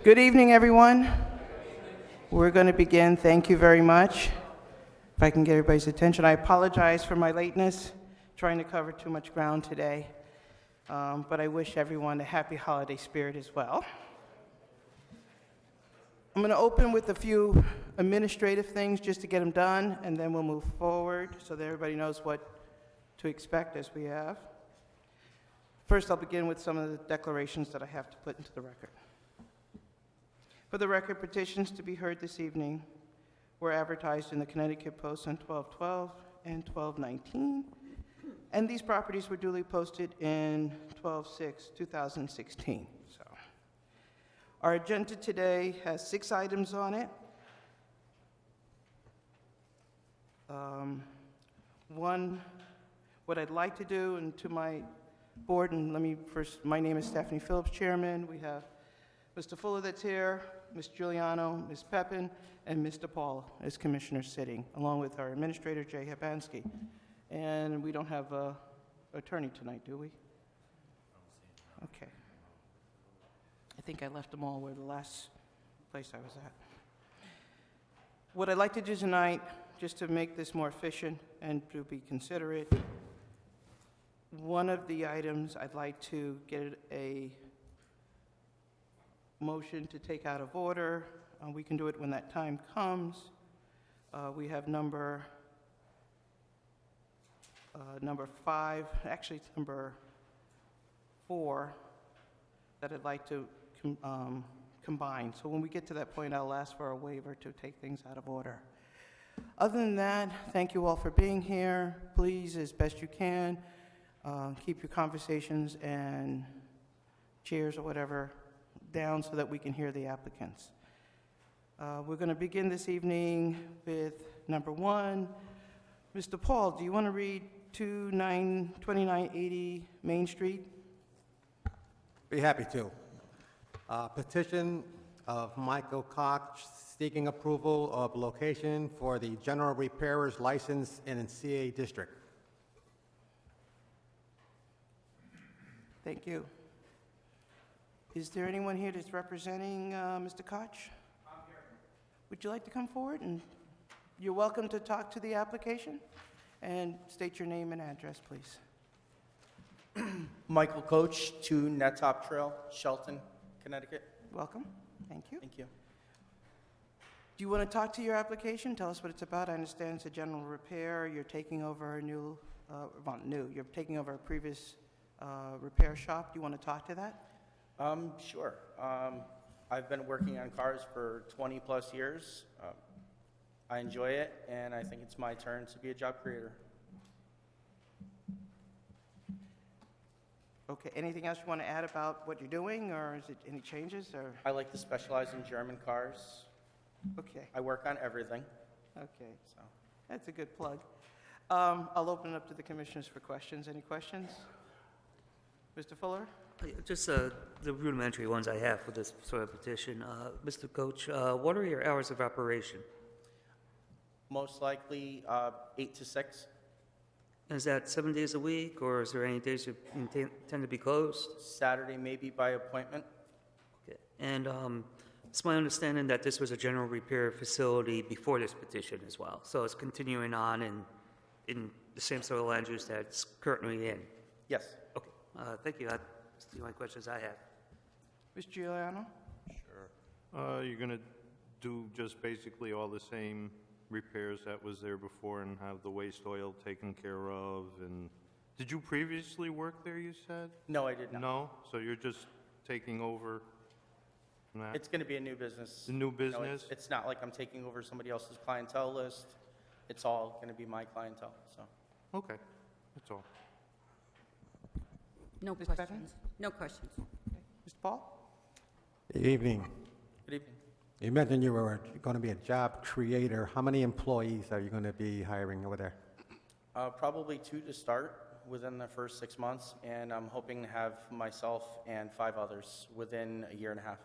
Good evening, everyone. We're going to begin. Thank you very much. If I can get everybody's attention, I apologize for my lateness, trying to cover too much ground today, but I wish everyone a happy holiday spirit as well. I'm going to open with a few administrative things just to get them done, and then we'll move forward so that everybody knows what to expect as we have. First, I'll begin with some of the declarations that I have to put into the record. For the record, petitions to be heard this evening were advertised in the Connecticut Post on 12/12 and 12/19, and these properties were duly posted in 12/6/2016. So, our agenda today has 6 items on it. One, what I'd like to do, and to my board, and let me first, my name is Stephanie Phillips, Chairman. We have Mr. Fuller that's here, Ms. Giuliano, Ms. Pepin, and Mr. Paul as commissioners sitting, along with our administrator, Jay Habansky. And we don't have an attorney tonight, do we? Okay. I think I left them all where the last place I was at. What I'd like to do tonight, just to make this more efficient and to be considerate, one of the items I'd like to get a motion to take out of order. We can do it when that time comes. We have number 5, actually it's number 4, that I'd like to combine. So when we get to that point, I'll ask for a waiver to take things out of order. Other than that, thank you all for being here. Please, as best you can, keep your conversations and cheers or whatever down so that we can hear the applicants. We're going to begin this evening with number 1. Mr. Paul, do you want to read 2980 Main Street? Be happy to. Petition of Michael Koch seeking approval of location for the general repairer's license in CA District. Thank you. Is there anyone here that's representing Mr. Koch? I'm here. Would you like to come forward? And you're welcome to talk to the application. And state your name and address, please. Michael Koch, 2 Nettop Trail, Shelton, Connecticut. Welcome. Thank you. Thank you. Do you want to talk to your application? Tell us what it's about. I understand it's a general repair. You're taking over a new, you're taking over a previous repair shop. Do you want to talk to that? Sure. I've been working on cars for 20 plus years. I enjoy it, and I think it's my turn to be a job creator. Okay, anything else you want to add about what you're doing, or is it any changes? Or? I like to specialize in German cars. Okay. I work on everything. Okay, so that's a good plug. I'll open it up to the commissioners for questions. Any questions? Mr. Fuller? Just the rudimentary ones I have for this sort of petition. Mr. Coach, what are your hours of operation? Most likely 8 to 6. Is that 7 days a week, or is there any days you tend to be closed? Saturday, maybe by appointment. Okay. And it's my understanding that this was a general repair facility before this petition as well. So it's continuing on in the same sort of land use that it's currently in. Yes. Okay. Thank you. That's the only questions I have. Ms. Giuliano? Sure. You're going to do just basically all the same repairs that was there before and have the waste oil taken care of? And did you previously work there, you said? No, I did not. No? So you're just taking over that? It's going to be a new business. A new business? It's not like I'm taking over somebody else's clientele list. It's all going to be my clientele. So. Okay. That's all. No Ms. questions. No questions. Okay. Mr. Paul? Good evening. Good evening. You mentioned you were going to be a job creator. How many employees are you going to be hiring over there? Probably 2 to start within the first 6 months, and I'm hoping to have myself and 5 others within a year and a half.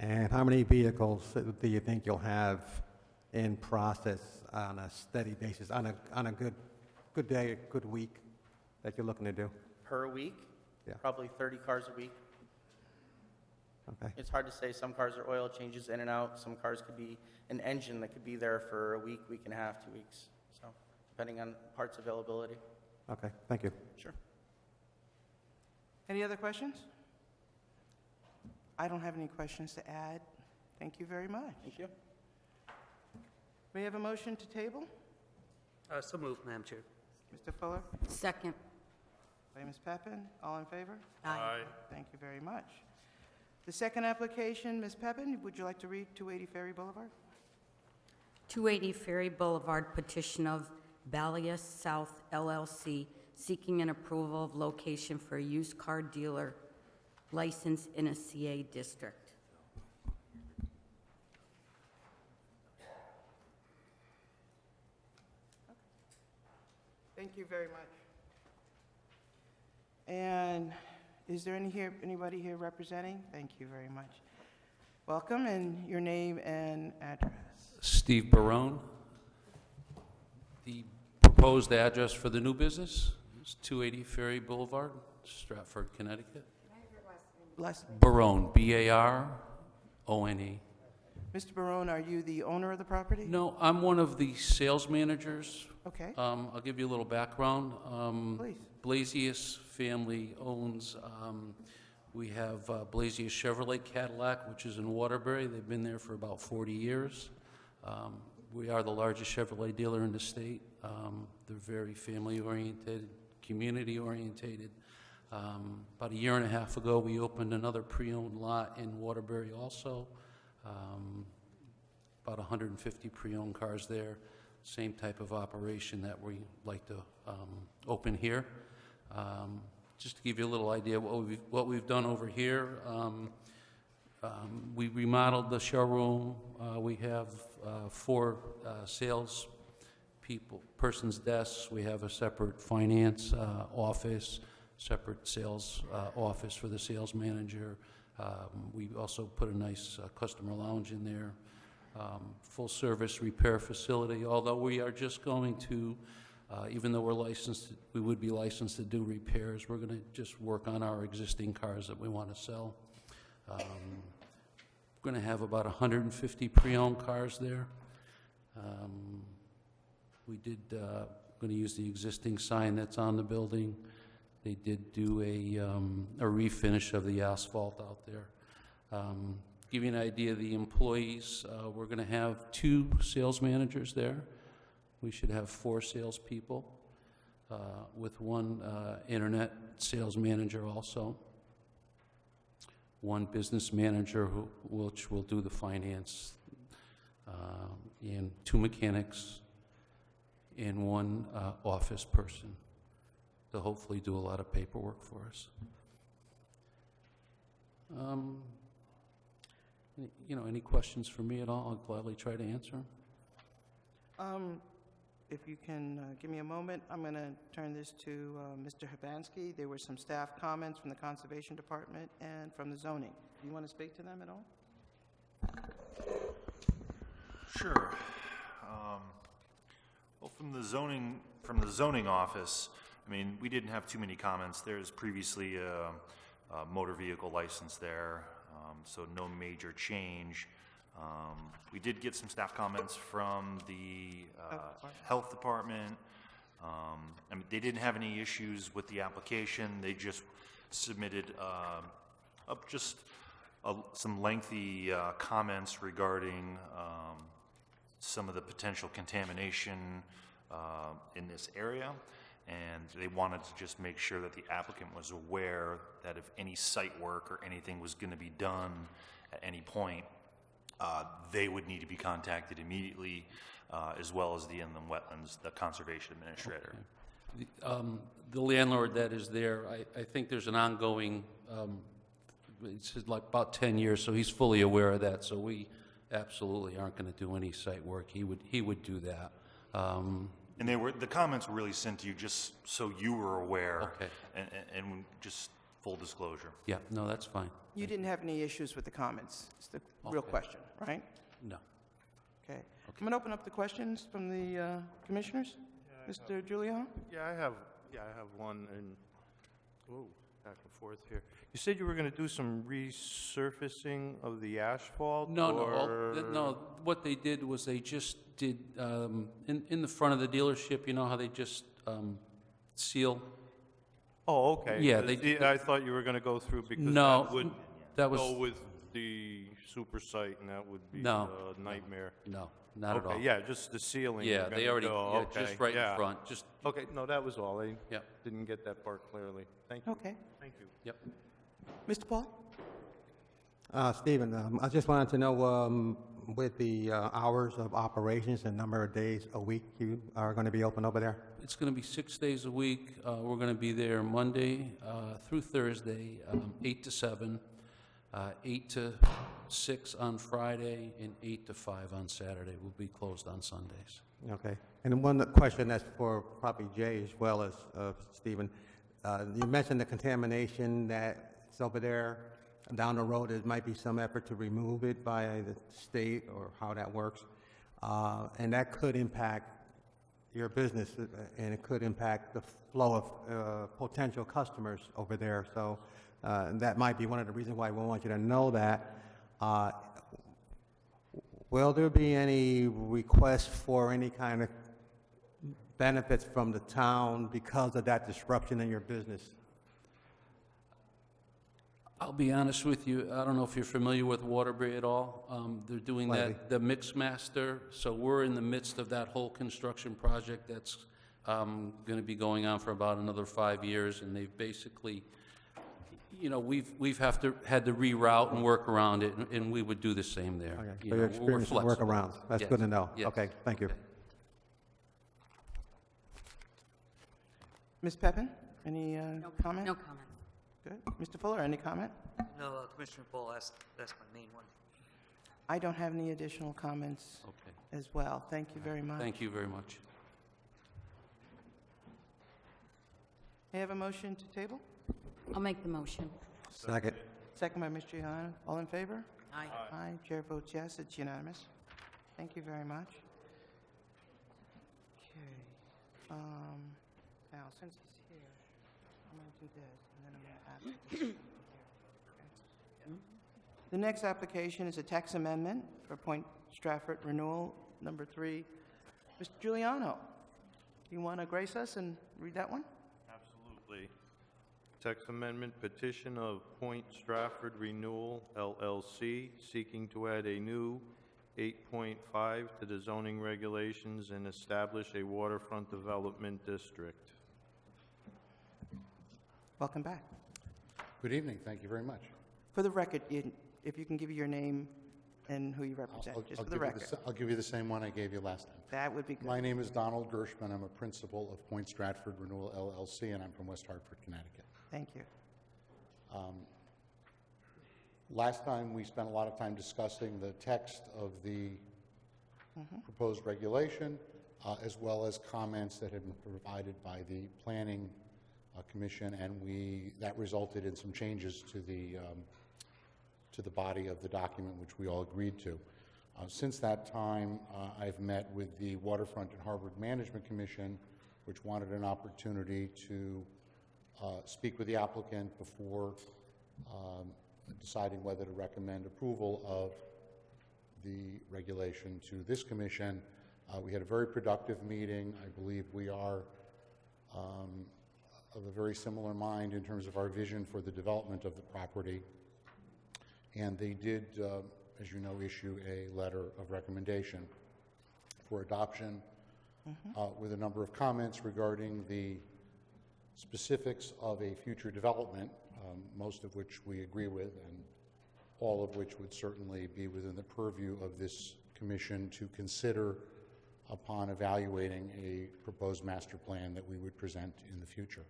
And how many vehicles do you think you'll have in process on a steady basis, on a good day, good week that you're looking to do? Per week? Yeah. Probably 30 cars a week. Okay. It's hard to say. Some cars are oil changes in and out. Some cars could be an engine that could be there for a week, week and a half, 2 weeks. So depending on parts availability. Okay, thank you. Sure. Any other questions? I don't have any questions to add. Thank you very much. Thank you. May I have a motion to table? So moved, Madam Chair. Mr. Fuller? Second. By Ms. Peppin? All in favor? Aye. Thank you very much. The second application, Ms. Peppin, would you like to read 280 Ferry Boulevard? 280 Ferry Boulevard, petition of Ballius South LLC, seeking an approval of location for a used car dealer license in a CA district. Thank you very much. And is there anybody here representing? Thank you very much. Welcome, and your name and address. Steve Barone. The proposed address for the new business is 280 Ferry Boulevard, Stratford, Connecticut. Last name. Barone, B-A-R-O-N-E. Mr. Barone, are you the owner of the property? No, I'm one of the sales managers. Okay, I'll give you a little background. please. Blasius family owns, we have Blasius Chevrolet Cadillac, which is in Waterbury. They've been there for about 40 years. We are the largest Chevrolet dealer in the state. They're very family-oriented, community-oriented. About a year and a half ago, we opened another pre-owned lot in Waterbury also. About 150 pre-owned cars there. Same type of operation that we like to open here. Just to give you a little idea what we've done over here, we remodeled the showroom. We have 4 sales person's desks. We have a separate finance office, separate sales office for the sales manager. We also put a nice customer lounge in there. Full service repair facility, although we are just going to, even though we're licensed, we would be licensed to do repairs, we're going to just work on our existing cars that we want to sell. We're going to have about 150 pre-owned cars there. We did, going to use the existing sign that's on the building. They did do a refinish of the asphalt out there. Give you an idea of the employees, we're going to have 2 sales managers there. We should have 4 salespeople, with 1 internet sales manager also, 1 business manager which will do the finance, and 2 mechanics, and 1 office person to hopefully do a lot of paperwork for us. Any questions for me at all? I'll gladly try to answer them. If you can give me a moment, I'm going to turn this to Mr. Hibansky. There were some staff comments from the Conservation Department and from the zoning. Do you want to speak to them at all? Sure. Well, from the zoning office, I mean, we didn't have too many comments. There's previously a motor vehicle license there, so no major change. We did get some staff comments from the health department. I mean, they didn't have any issues with the application. They just submitted some lengthy comments regarding some of the potential contamination in this area, and they wanted to just make sure that the applicant was aware that if any site work or anything was going to be done at any point, they would need to be contacted immediately, as well as the inland wetlands, the conservation administrator. Okay. The landlord that is there, I think there's an ongoing, it's like about 10 years, so he's fully aware of that, so we absolutely aren't going to do any site work. He would do that. And the comments were really sent to you just so you were aware, Okay. and just full disclosure. Yeah, no, that's fine. You didn't have any issues with the comments. It's the real Okay. question, right? No. Okay. I'm going to open up the questions from the commissioners. Mr. Giuliano? Yeah, I have one, and back and forth here. You said you were going to do some resurfacing of the asphalt? No, what they did was they just did, in the front of the dealership, you know how they just seal? Oh, okay. Yeah, they did. I thought you were going to go through because No, that would that was, go with the super site, and that would be No. a nightmare. no, not at all. Okay, yeah, just the ceiling. Yeah, you're they gonna already, go, yeah, okay, just right in yeah. front, just, Okay, no, that was all. I Yep. didn't get that part clearly. Thank you. Okay. Thank you. yep. Mr. Paul? Stephen, I just wanted to know, with the hours of operations and number of days a week you are going to be open over there? It's going to be 6 days a week. We're going to be there Monday through Thursday, 8 to 7, 8 to 6 on Friday, and 8 to 5 on Saturday. We'll be closed on Sundays. Okay. And one question that's for probably Jay as well as Stephen. You mentioned the contamination that's over there. Down the road, there might be some effort to remove it by the state or how that works. And that could impact your business, and it could impact the flow of potential customers over there. So that might be one of the reasons why we want you to know that. Will there be any request for any kind of benefits from the town because of that disruption in your business? I'll be honest with you, I don't know if you're familiar with Waterbury at all. They're doing Slightly. the Mix Master, so we're in the midst of that whole construction project that's going to be going on for about another 5 years, and they've basically, you know, we've had to reroute and work around it, and we would do the same there. Okay. You So know, you're we're experiencing flexible. workarounds. That's Yes, good to know. yes. Okay, thank you. Okay. Ms. Peppin, any comment? No comment. Good. Mr. Fuller, any comment? No, Commissioner Paul asked, that's my main one. I don't have any additional comments Okay, as well. Thank you very much. thank you very much. May I have a motion to table? I'll make the motion. Second. Second by Ms. Giuliano. All in favor? Aye. Aye. Chair votes yes. It's unanimous. Thank you very much. Okay. Now, since he's here, I'm going to do this, and then I'm going to ask this. Okay. The next application is a text amendment for Point Stratford Renewal Number 3. Mr. Giuliano, you want to grace us and read that one? Absolutely. Text amendment petition of Point Stratford Renewal LLC seeking to add a new 8.5 to the zoning regulations and establish a waterfront development district. Welcome back. Good evening. Thank you very much. For the record, if you can give your name and who you represent, just for the record. I'll give you the same one I gave you last time. That would be good. My name is Donald Gershman. I'm a principal of Point Stratford Renewal LLC, and I'm from West Hartford, Connecticut. Thank you. Last time, we spent a lot of time discussing the text of the proposed regulation, as well as comments that had been provided by the Planning Commission, and that resulted in some changes to the body of the document, which we all agreed to. Since that time, I've met with the Waterfront and Harbor Management Commission, which wanted an opportunity to speak with the applicant before deciding whether to recommend approval of the regulation to this commission. We had a very productive meeting. I believe we are of a very similar mind in terms of our vision for the development of the property. And they did, as you know, issue a letter of recommendation for adoption with a number of comments regarding the specifics of a future development, most of which we agree with, and all of which would certainly be within the purview of this commission to consider upon evaluating a proposed master plan that we would present in the future.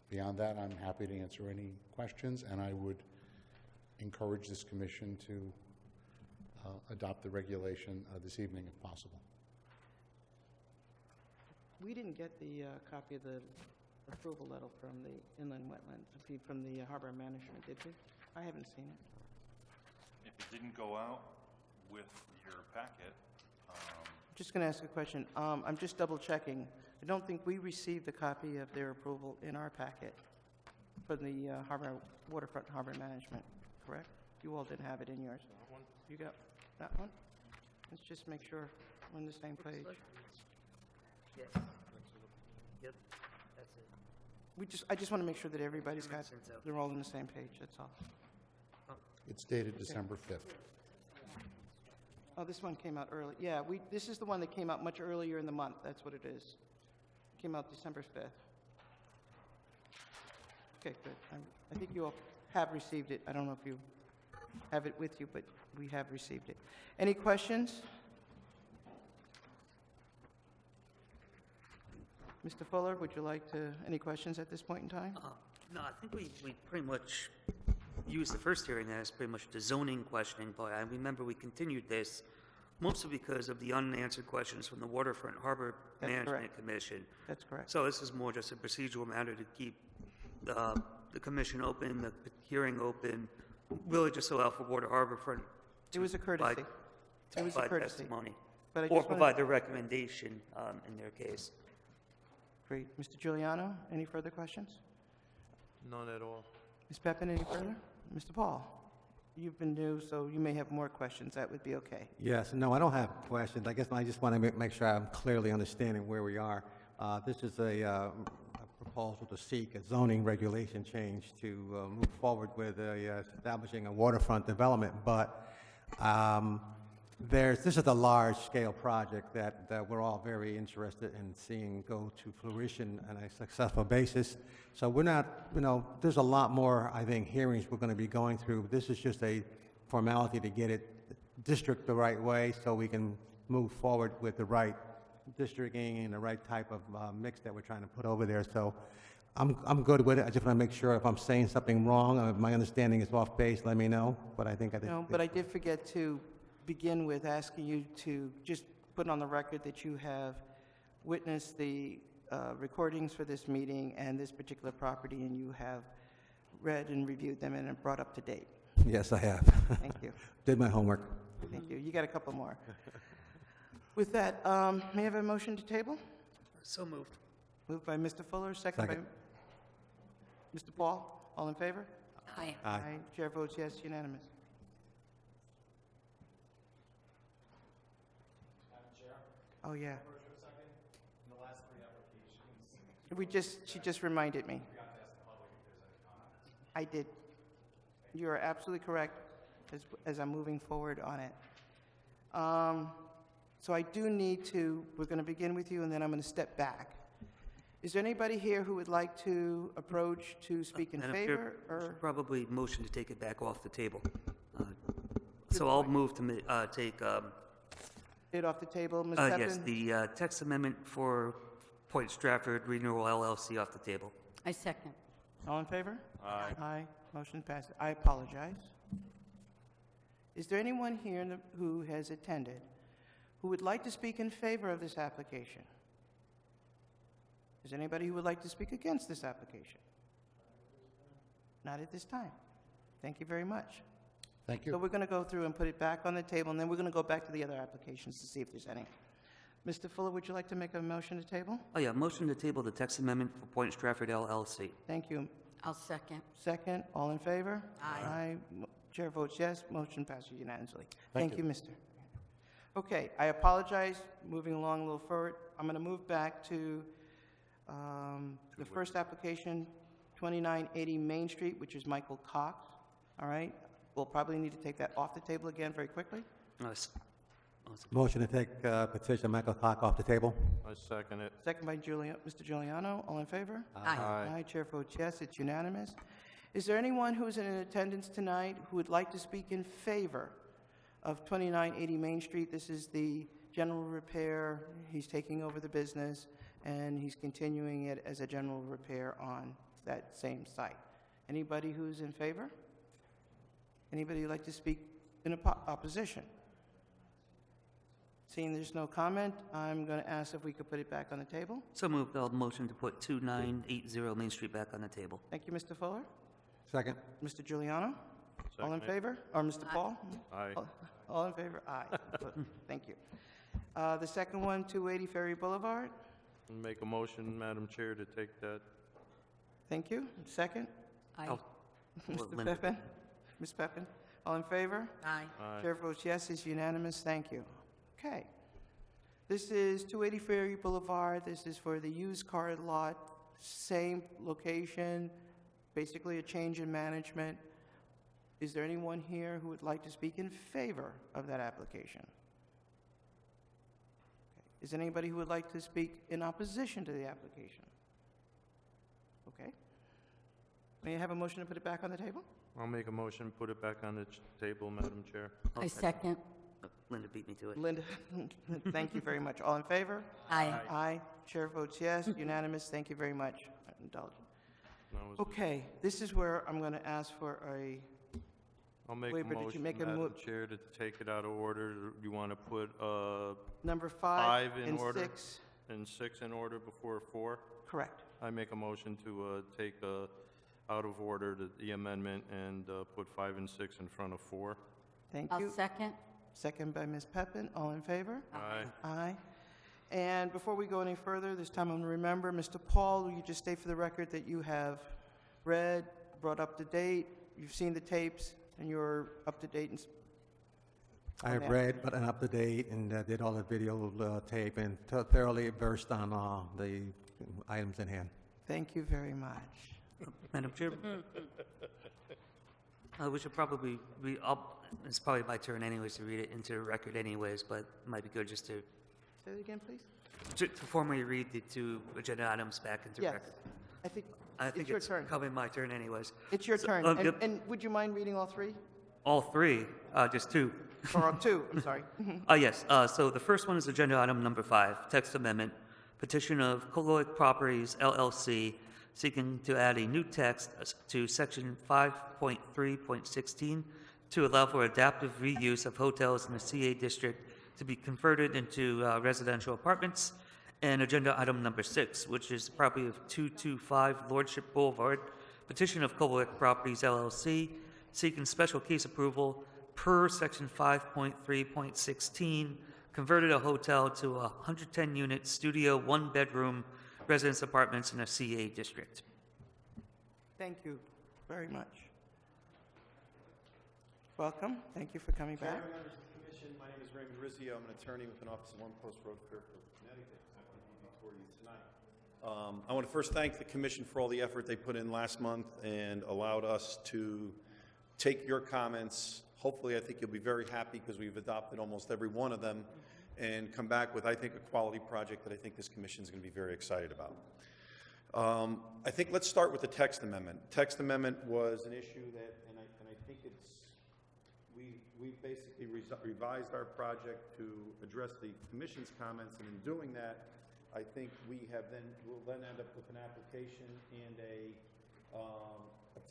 Beyond that, I'm happy to answer any questions, and I would encourage this commission to adopt the regulation this evening if possible. We didn't get the copy of the approval letter from the inland wetlands, from the harbor management, did we? I haven't seen it. If it didn't go out with your packet, Just going to ask a question. I'm just double checking. I I don't think we received a copy of their approval in our packet for the waterfront harbor management, correct? You all didn't have it in yours. You got that one? Let's just make sure we're on the same page. Yes. Yep, that's it. I just want to make sure that everybody's got, Since out. they're all on the same page, that's all. It's dated December 5th. Oh, this one came out early. Yeah, this is the one that came out much earlier in the month. That's what it is. Came out December 5th. Okay, good. I think you all have received it. I don't know if you have it with you, but we have received it. Any questions? Mr. Fuller, would you like to, any questions at this point in time? No, I think we pretty much used the first hearing as pretty much the zoning questioning, but I remember we continued this mostly because of the unanswered questions from the Waterfront Harbor That's Management correct. Commission. That's correct. So this is more just a procedural matter to keep the commission open, the hearing open, really just allow for Water Harborfront It was a courtesy. to It was a provide courtesy. testimony, But I or just wanted- provide their recommendation in their case. Great. Mr. Giuliano, any further questions? None at all. Ms. Peppin, any further? Mr. Paul, you've been new, so you may have more questions. That would be okay. Yes, no, I don't have questions. I guess I just want to make sure I'm clearly understanding where we are. This is a proposal to seek a zoning regulation change to move forward with establishing a waterfront development, but this is a large-scale project that we're all very interested in seeing go to fruition on a successful basis. So we're not, there's a lot more, I think, hearings we're going to be going through. This is just a formality to get it districted the right way so we can move forward with the right districting and the right type of mix that we're trying to put over there. So I'm good with it. I just want to make sure if I'm saying something wrong, if my understanding is off base, let me know. But I think I did. No, but I did forget to begin with asking you to just put on the record that you have witnessed the recordings for this meeting and this particular property, and you have read and reviewed them and are brought up to date. Yes, I have. Thank you. Did my homework. Thank you. You got a couple more. With that, may I have a motion to table? So moved. Moved by Mr. Fuller, second by Second. Mr. Paul. All in favor? Aye. Aye. Chair votes yes, unanimous. Oh, yeah. She just reminded me. I did. You are absolutely correct as I'm moving forward on it. So I do need to, we're going to begin with you, and then I'm going to step back. Is there anybody here who would like to approach to speak in Madam Chair, favor? we Or should probably motion to take it back off the table. So I'll move to take, it off the table, Ms. Peppin? yes, the text amendment for Point Stratford Renewal LLC off the table. I second. All in favor? Aye. Aye. Motion passes. I apologize. Is there anyone here who has attended who would like to speak in favor of this application? Is there anybody who would like to speak against this application? Not at this time. Thank you very much. Thank So you. we're going to go through and put it back on the table, and then we're going to go back to the other applications to see if there's any. Mr. Fuller, would you like to make a motion to table? Oh, yeah, motion to table the text amendment for Point Stratford LLC. Thank you. I'll second. Second, all in favor? Aye. Chair votes yes, motion passes unanimously. Thank Thank you, Mr. Okay, I apologize, moving along a little forward. I'm going to move back to the first application, 2980 Main Street, which is Michael Cox. All right? We'll probably need to take that off the table again very quickly. Awesome. Motion to take petition Michael Clark off the table. I second it. Second by Mr. Giuliano. All in favor? Aye. Aye. Chair votes yes, it's unanimous. Is there anyone who's in attendance tonight who would like to speak in favor of 2980 Main Street? This is the general repair. He's taking over the business, and he's continuing it as a general repair on that same site. Anybody who's in favor? Anybody who'd like to speak in opposition? Seeing there's no comment, I'm going to ask if we could put it back on the table. So moved. I'll motion to put 2980 Main Street back on the table. Thank you, Mr. Fuller. Second. Mr. Giuliano? All in Second it. favor? Or Mr. Paul? Aye. All in favor? Aye. Thank you. The second one, 280 Ferry Boulevard. Make a motion, Madam Chair, to take that. Thank you. Second? Aye. Oh, Mr. Linda. Peppin? Ms. Peppin? All in favor? Aye. Aye. Chair votes yes, it's unanimous. Thank you. Okay. This is 280 Ferry Boulevard. This is for the used car lot, same location, basically a change in management. Is there anyone here who would like to speak in favor of that application? Okay. Is there anybody who would like to speak in opposition to the application? Okay. May I have a motion to put it back on the table? I'll make a motion, put it back on the table, Madam Chair. I second. Linda beat me to it. Linda, thank you very much. All in favor? Aye. Aye. Chair votes yes, unanimous. Thank you very much. Indulge. That was- Okay, this is where I'm going to ask for a, I'll make a Waiver, did you motion, make a Madam mo- Chair, to take it out of order. You want to put number 5 5 in and order? 6. and 6 in order before 4? Correct. I make a motion to take out of order the amendment and put 5 and 6 in front of 4. Thank I'll you. second. Second by Ms. Peppin. All in favor? Aye. Aye. And before we go any further, this time I'm going to remember, Mr. Paul, will you just state for the record that you have read, brought up to date, you've seen the tapes, and you're up to date? I have that. read, but I'm up to date, and did all the video tape, and thoroughly versed on the items in hand. Thank you very much. Madam Chair, we should probably it's probably my turn anyways to read it into the record anyways, but it might be good just to Say it again, please. formally read the 2 agenda items back into Yes. record. I think it's your turn. Probably my turn anyways. It's your So- turn. oh, And, yep. and would you mind reading all 3? All 3, just 2. Or 2, I'm sorry. Yes, so the first one is agenda item number 5, text amendment, petition of Colloid Properties LLC seeking to add a new text to section 5.3.16 to allow for adaptive reuse of hotels in the CA district to be converted into residential apartments. And agenda item number 6, which is the property of 225 Lordship Boulevard, petition of Colloid Properties LLC seeking special case approval per section 5.3.16, converted a hotel to a 110-unit studio, 1-bedroom residence apartments in a CA district. Thank you very much. Welcome. Thank you for coming back. Chairman, members of the commission, my name is Raymond Rizzio. I'm an attorney with an office at One Post Road, Fairfield, Connecticut. Happy to be before you tonight. I want to first thank the commission for all the effort they put in last month and allowed us to take your comments. Hopefully, I think you'll be very happy because we've adopted almost every one of them and come back with, I think, a quality project that I think this commission is going to be very excited about. I think let's start with the text amendment. Text amendment was an issue that, and I think we basically revised our project to address the commission's comments, and in doing that, I think we'll then end up with an application and a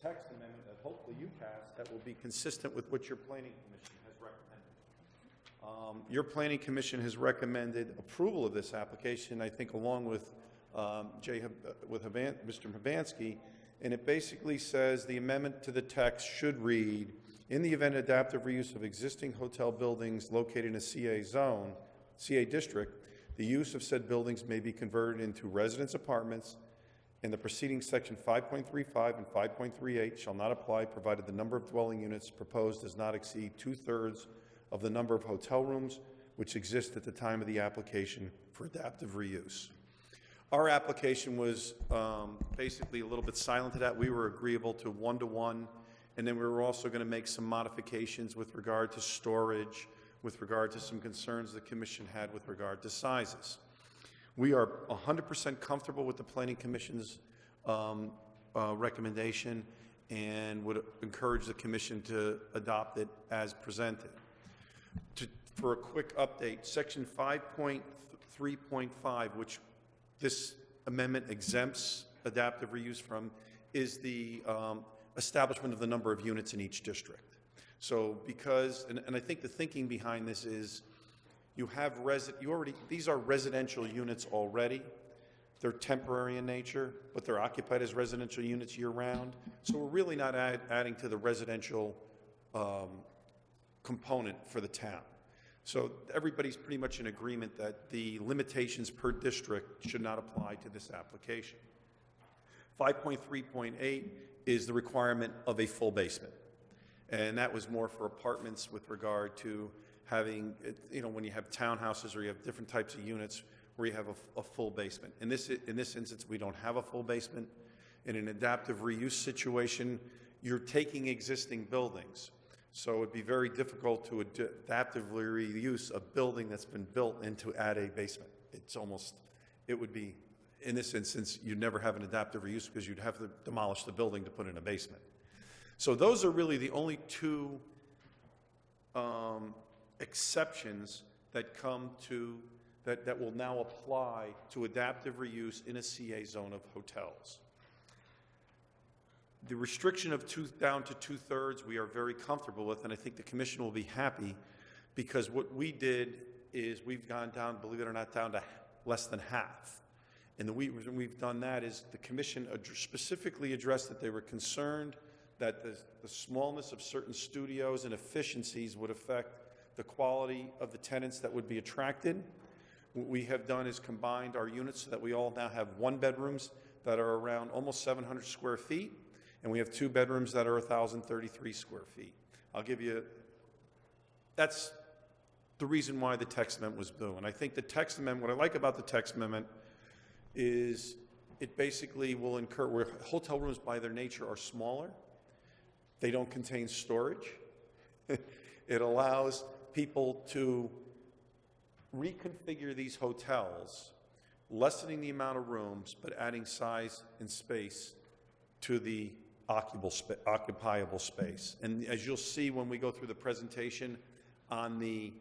text amendment that hopefully you pass that will be consistent with what your planning commission has recommended. Your planning commission has recommended approval of this application, I think, along with Mr. Havansky, and it basically says the amendment to the text should read, in the event adaptive reuse of existing hotel buildings located in a CA district, the use of said buildings may be converted into residence apartments, and the preceding section 5.35 and 5.38 shall not apply provided the number of dwelling units proposed does not exceed 2/3 of the number of hotel rooms which exist at the time of the application for adaptive reuse. Our application was basically a little bit silent to that. We were agreeable to 1-to-1, and then we were also going to make some modifications with regard to storage, with regard to some concerns the commission had with regard to sizes. We are 100% comfortable with the Planning Commission's recommendation and would encourage the commission to adopt it as presented. For a quick update, section 5.3.5, which this amendment exempts adaptive reuse from, is the establishment of the number of units in each district. So because, and I think the thinking behind this is, these are residential units already. They're temporary in nature, but they're occupied as residential units year-round. So we're really not adding to the residential component for the town. So everybody's pretty much in agreement that the limitations per district should not apply to this application. 5.3.8 is the requirement of a full basement. And that was more for apartments with regard to having, when you have townhouses or you have different types of units where you have a full basement. In this instance, we don't have a full basement. In an adaptive reuse situation, you're taking existing buildings. So it'd be very difficult to adaptively reuse a building that's been built and to add a basement. It would be, in this instance, you'd never have an adaptive reuse because you'd have to demolish the building to put in a basement. So those are really the only two exceptions that that will now apply to adaptive reuse in a CA zone of hotels. The restriction of down to 2/3 we are very comfortable with, and I think the commission will be happy because what we did is we've gone down, believe it or not, down to less than half. And the reason we've done that is the commission specifically addressed that they were concerned that the smallness of certain studios and efficiencies would affect the quality of the tenants that would be attracted. What we have done is combined our units so that we all now have 1 bedrooms that are around almost 700 square feet, and we have 2 bedrooms that are 1,033 square feet. That's the reason why the text amendment was due. And I think the text amendment, what I like about the text amendment is it basically will where hotel rooms by their nature are smaller. They don't contain storage. It allows people to reconfigure these hotels, lessening the amount of rooms, but adding size and space to the occupiable space. And as you'll see when we go through the presentation on a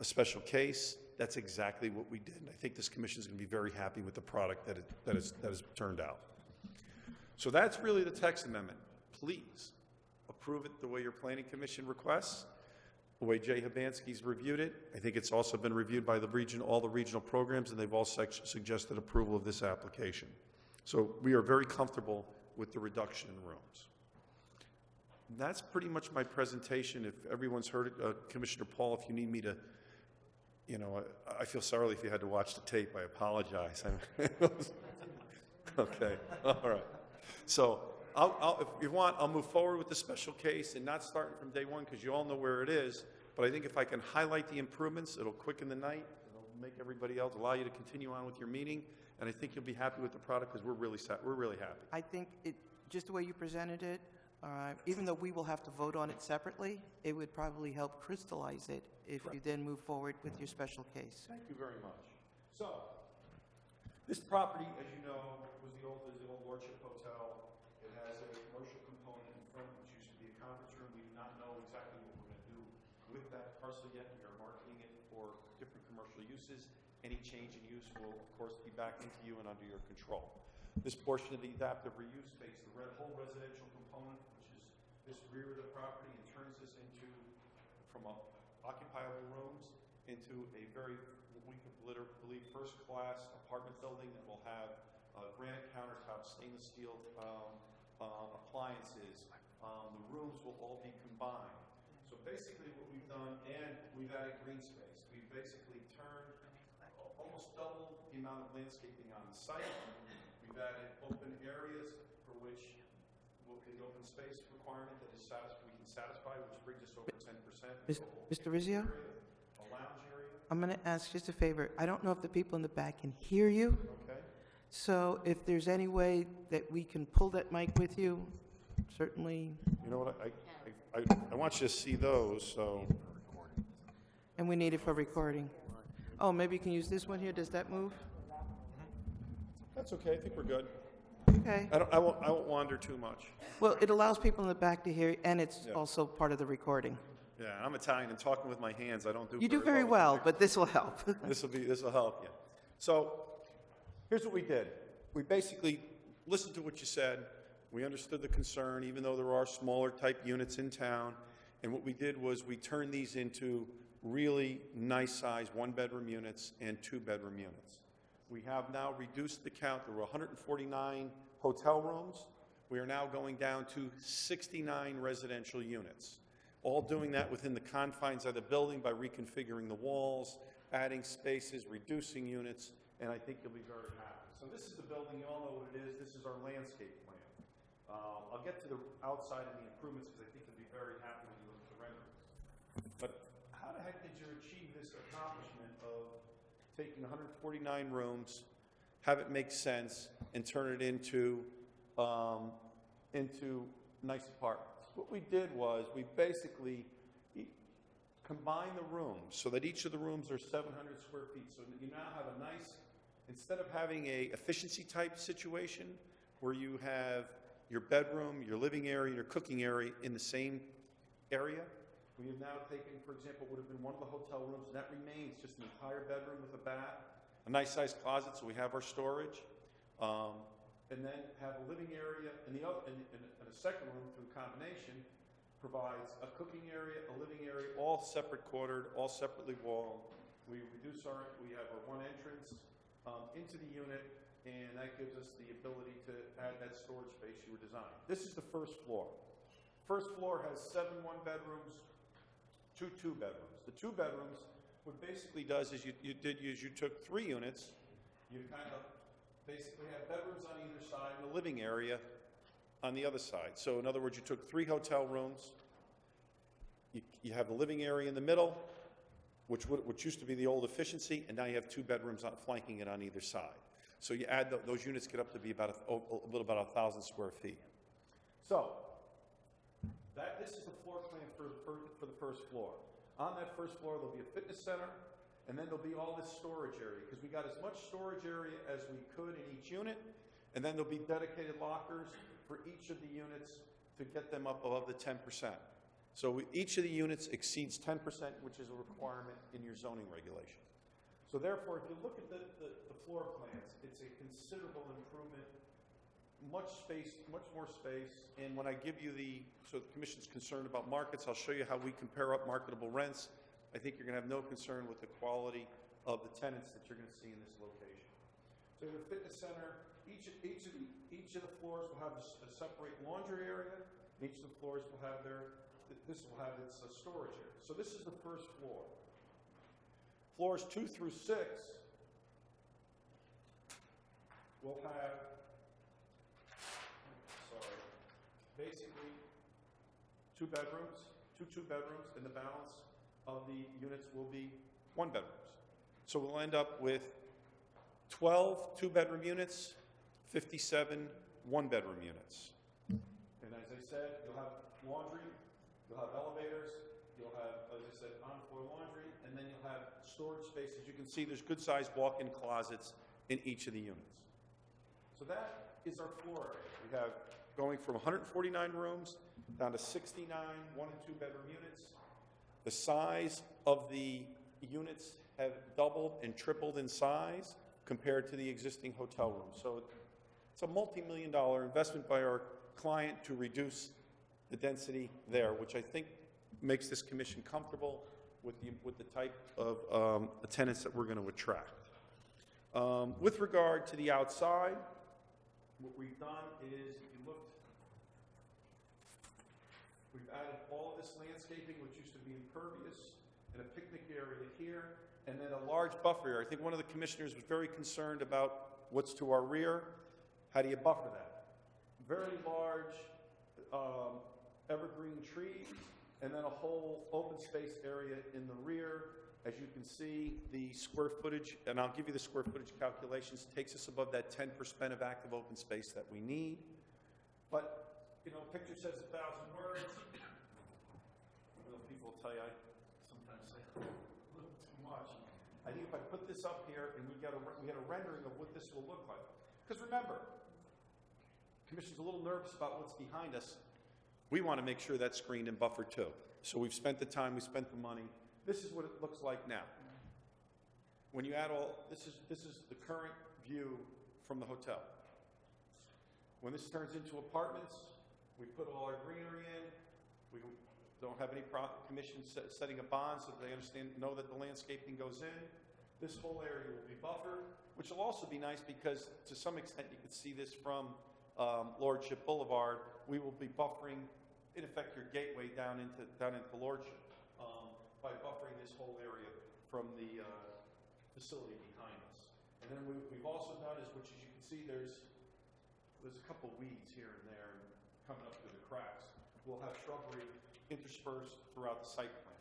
special case, that's exactly what we did. And I think this commission is going to be very happy with the product that has turned out. So that's really the text amendment. Please approve it the way your planning commission requests, the way Jay Hibansky's reviewed it. I think it's also been reviewed by all the regional programs, and they've all suggested approval of this application. So we are very comfortable with the reduction in rooms. That's pretty much my presentation. If everyone's heard it, Commissioner Paul, if you need me to, I feel sorry if you had to watch the tape. I apologize. Okay, all right. So if you want, I'll move forward with the special case and not starting from day one because you all know where it is. But I think if I can highlight the improvements, it'll quicken the night. It'll make everybody else, allow you to continue on with your meeting. And I think you'll be happy with the product because we're really happy. I think just the way you presented it, even though we will have to vote on it separately, it would probably help crystallize it if you then move forward with your special case. Thank you very much. So, this property, as you know, was the old Lordship Hotel. It has a commercial component in front, which used to be a conference room. We do not know exactly what we're going to do with that parcel yet. We are marketing it for different commercial uses. Any change in use will, of course, be back into you and under your control. This portion of the adaptive reuse space, the whole residential component, which is this rear of the property, and turns this from occupiable rooms into a very, what we could believe, first-class apartment building that will have granite countertops, stainless steel appliances. The rooms will all be combined. So basically what we've done, and we've added green space. We've basically turned almost double the amount of landscaping on the site. We've added open areas for which the open space requirement that we can satisfy, which brings us over 10%. Mr. Rizzio? A lounge area. I'm going to ask just a favor. I don't know if the people in the back can hear you. Okay. So if there's any way that we can pull that mic with you, certainly. You know what? I want you to see those, so. And we need it for recording. Oh, maybe you can use this one here. Does that move? That's okay. I think we're good. Okay. I won't wander too much. Well, it allows people in the back to hear, and it's also part of the recording. Yeah, I'm Italian, and talking with my hands, I don't do. You do very well, but this will help. This will help you. So, here's what we did. We basically listened to what you said. We understood the concern, even though there are smaller type units in town. And what we did was we turned these into really nice size 1-bedroom units and 2-bedroom units. We have now reduced the count. There were 149 hotel rooms. We are now going down to 69 residential units. all doing that within the confines of the building by reconfiguring the walls, adding spaces, reducing units, and I think you'll be very happy. So this is the building, you all know what it is. This is our landscape plan. I'll get to the outside and the improvements because I think you'll be very happy when you look at the renderings. But how the heck did you achieve this accomplishment of taking 149 rooms, have it make sense, and turn it into nice apartments? What we did was we basically combined the rooms so that each of the rooms are 700 square feet. So you now have a nice, instead of having a efficiency type situation where you have your bedroom, your living area, your cooking area in the same area, we have now taken, for example, would have been one of the hotel rooms, and that remains just an entire bedroom with a bath, a nice sized closet, so we have our storage, and then have a living area, and a second room through combination provides a cooking area, a living area, all separate quartered, all separately walled. We have our one entrance into the unit, and that gives us the ability to add that storage space you were designing. This is the first floor. First floor has 7 one-bedrooms, 2 two-bedrooms. The 2 bedrooms, what basically does is you took 3 units, you kind of basically have bedrooms on either side and a living area on the other side. So in other words, you took 3 hotel rooms, you have the living area in the middle, which used to be the old efficiency, and now you have 2 bedrooms flanking it on either side. So you add those units get up to be about a little about 1,000 square feet. So this is the floor plan for the first floor. On that first floor, there'll be a fitness center, and then there'll be all this storage area, because we got as much storage area as we could in each unit, and then there'll be dedicated lockers for each of the units to get them up above the 10%. So each of the units exceeds 10%, which is a requirement in your zoning regulations. So therefore, if you look at the floor plans, it's a considerable improvement, much more space, and when I give you so the Commission's concerned about markets, I'll show you how we compare up marketable rents. I think you're going to have no concern with the quality of the tenants that you're going to see in this location. So the fitness center, each of the floors will have a separate laundry area, and each of the floors will have this will have its storage area. So this is the first floor. Floors 2 through 6 will have, basically 2 bedrooms, two bedrooms, and the balance of the units will be 1 bedrooms. So we'll end up with 12 2-bedroom units, 57 1-bedroom units. And as I said, you'll have laundry, you'll have elevators, you'll have, as I said, on-floor laundry, and then you'll have storage spaces. You can see there's good-sized walk-in closets in each of the units. So that is our floor area. We have going from 149 rooms down to 69 1- and 2-bedroom units. The size of the units have doubled and tripled in size compared to the existing hotel rooms. So it's a multi-million-dollar investment by our client to reduce the density there, which I think makes this commission comfortable with the type of tenants that we're going to attract. With regard to the outside, what we've done is, if you looked, we've added all of this landscaping, which used to be impervious, and a picnic area here, and then a large buffer area. I think one of the commissioners was very concerned about what's to our rear. How do you buffer that? Very large evergreen trees, and then a whole open space area in the rear. As you can see, the square footage, and I'll give you the square footage calculations, takes us above that 10% of active open space that we need. But, you know, a picture says 1,000 words. Well, people will tell you I sometimes say a little too much. I think if I put this up here and we had a rendering of what this will look like. Because remember, the Commission's a little nervous about what's behind us. We want to make sure that's screened and buffered too. So we've spent the time, we spent the money. This is what it looks like now. When you add this is the current view from the hotel. When this turns into apartments, we put all our greenery in. We don't have any commission setting a bond so that they know that the landscaping goes in. This whole area will be buffered, which will also be nice because to some extent you can see this from Lordship Boulevard. We will be buffering in effect, your gateway down into Lordship, by buffering this whole area from the facility behind us. And then we've also done is, which as you can see, there's a couple weeds here and there coming up through the cracks. We'll have shrubbery interspersed throughout the site plan.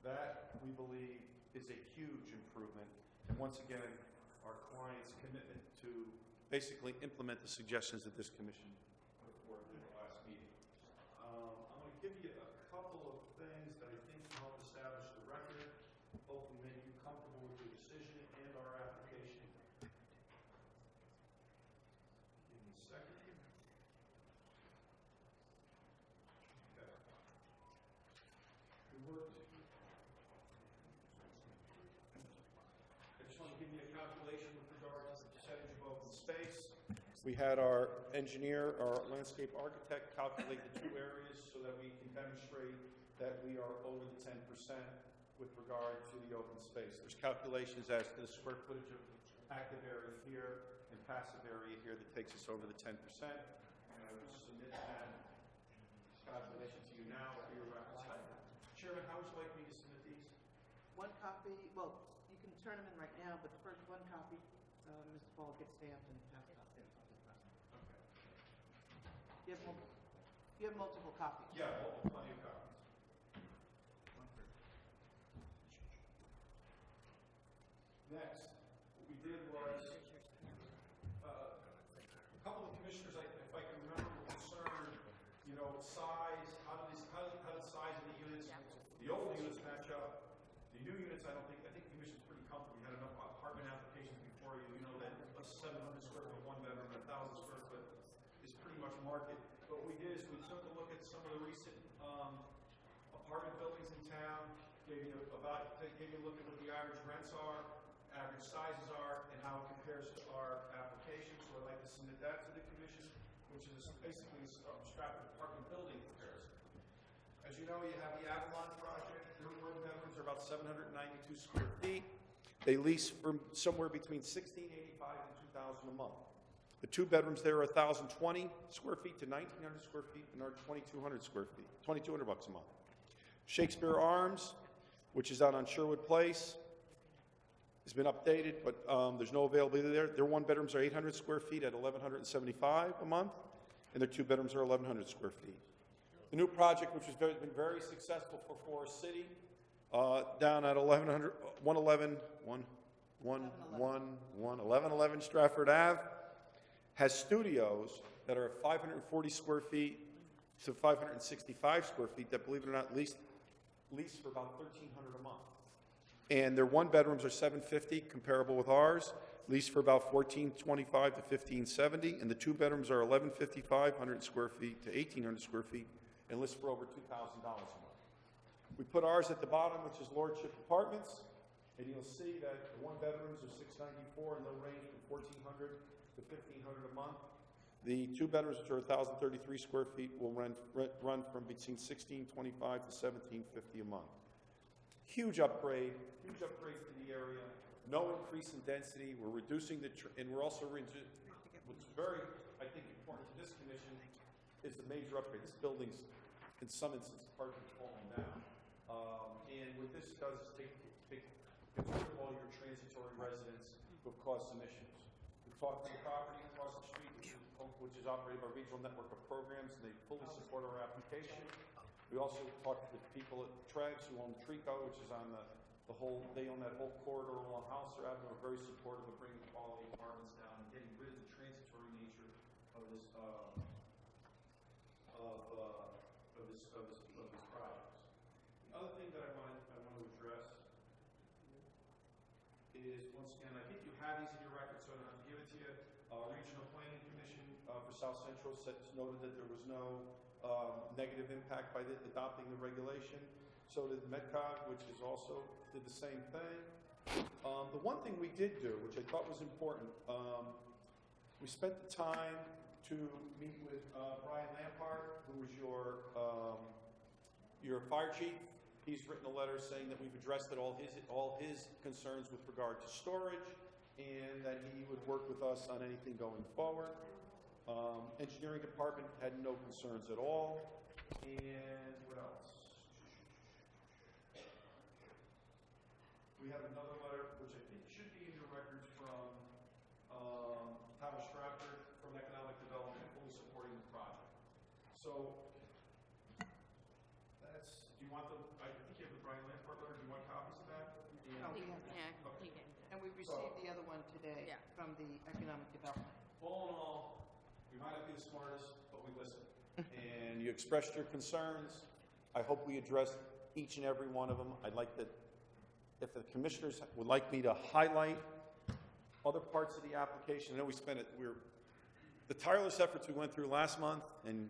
That, we believe, is a huge improvement. And once again, our client's commitment to basically implement the suggestions that this commission put forward in the last meeting. I'm going to give you a couple of things that I think will help establish the record, hopefully make you comfortable with your decision and our application. Give me a second. Okay. We worked. I just want to give you a calculation with regard to the percentage of open space. We had our engineer, our landscape architect, calculate the two areas so that we can demonstrate that we are over the 10% with regard to the open space. There's calculations as to the square footage of active area here and passive area here that takes us over the 10%. And I will submit that calculation to you now for your reference. Chairman, how would you like me to submit these? One copy, well, you can turn them in right now, but the first one copy, Mr. Paul gets stamped and passed out. Okay. You have multiple copies. Yeah, plenty of copies. Next, what we did was, a couple of commissioners, if I can remember, were concerned, size, how the size of the units, the old units match up. The new units, I think the commission's pretty comfortable. We had enough apartment applications before you, that a 700 square foot one bedroom and 1,000 square foot is pretty much market. But what we did is we took a look at some of the recent apartment buildings in town, gave you a look at what the average rents are, average sizes are, and how it compares to our application. So I'd like to submit that to the commission, which is basically a Stratford apartment building comparison. As you know, you have the Avalon project. Their one bedrooms are about 792 square feet. They lease from somewhere between $1,685 and $2,000 a month. The two bedrooms there are 1,020 square feet to 1,900 square feet, and are 2,200 square feet, $2,200 a month. Shakespeare Arms, which is out on Sherwood Place, has been updated, but there's no availability there. Their one bedrooms are 800 square feet at $1,175 a month, and their two bedrooms are 1,100 square feet. The new project, which has been very successful for Forest City, down at 1111 Stratford Ave, has studios that are 540 square feet to 565 square feet that, believe it or not, lease for about $1,300 a month. And their one bedrooms are 750, comparable with ours, leased for about $1,425 to $1,570, and the two bedrooms are 1,155, 100 square feet to 1,800 square feet, and list for over $2,000 a month. We put ours at the bottom, which is Lordship Apartments, and you'll see that the one bedrooms are $694, and they'll range from $1,400 to $1,500 a month. The two bedrooms, which are 1,033 square feet, will run from between $1,625 to $1,750 a month. Huge upgrade to the area. No increase in density. We're reducing and we're also what's very, I think, important to this commission is the major upgrade. This building's, in some instances, partially falling down. And what this does is take control of all your transitory residents who have caused some issues. We've talked to the property across the street, which is operated by Regional Network of Programs, and they fully support our application. We also talked to the people at Tregs who own Trico, which is on they own that whole corridor along Hauser Avenue. We're very supportive of bringing quality apartments down and getting rid of the transitory nature of this project. The other thing that I want to address is, once again, I think you have these in your record, so I don't have to give it to you. Regional Planning Commission for South Central noted that there was no negative impact by adopting the regulation. So did MedCog, which is also did the same thing. The one thing we did do, which I thought was important, we spent the time to meet with Brian Lampard, who was your fire chief. He's written a letter saying that we've addressed all his concerns with regard to storage, and that he would work with us on anything going forward. Engineering department had no concerns at all. And what else? We have another letter, which I think should be in your records from Town of Stratford, from Economic Development, fully supporting the project. So that's, do you want the, I think you have the Brian Lamport letter, do you want copies of that? No, we have that. And we received the other one today from the Economic Development. All in all, we might not be the smartest, but we listen. And you expressed your concerns. I hope we addressed each and every one of them. I'd like that, if the commissioners would like me to highlight other parts of the application. I know we spent it, the tireless efforts we went through last month and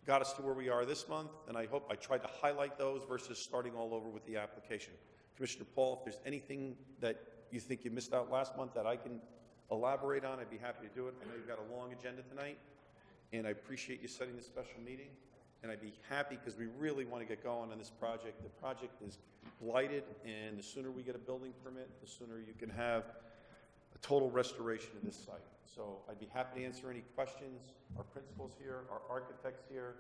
got us to where we are this month, and I hope I tried to highlight those versus starting all over with the application. Commissioner Paul, if there's anything that you think you missed out last month that I can elaborate on, I'd be happy to do it. I know you've got a long agenda tonight, and I appreciate you setting this special meeting. And I'd be happy because we really want to get going on this project. The project is blighted, and the sooner we get a building permit, the sooner you can have a total restoration of this site. So I'd be happy to answer any questions. Our principal's here, our architect's here,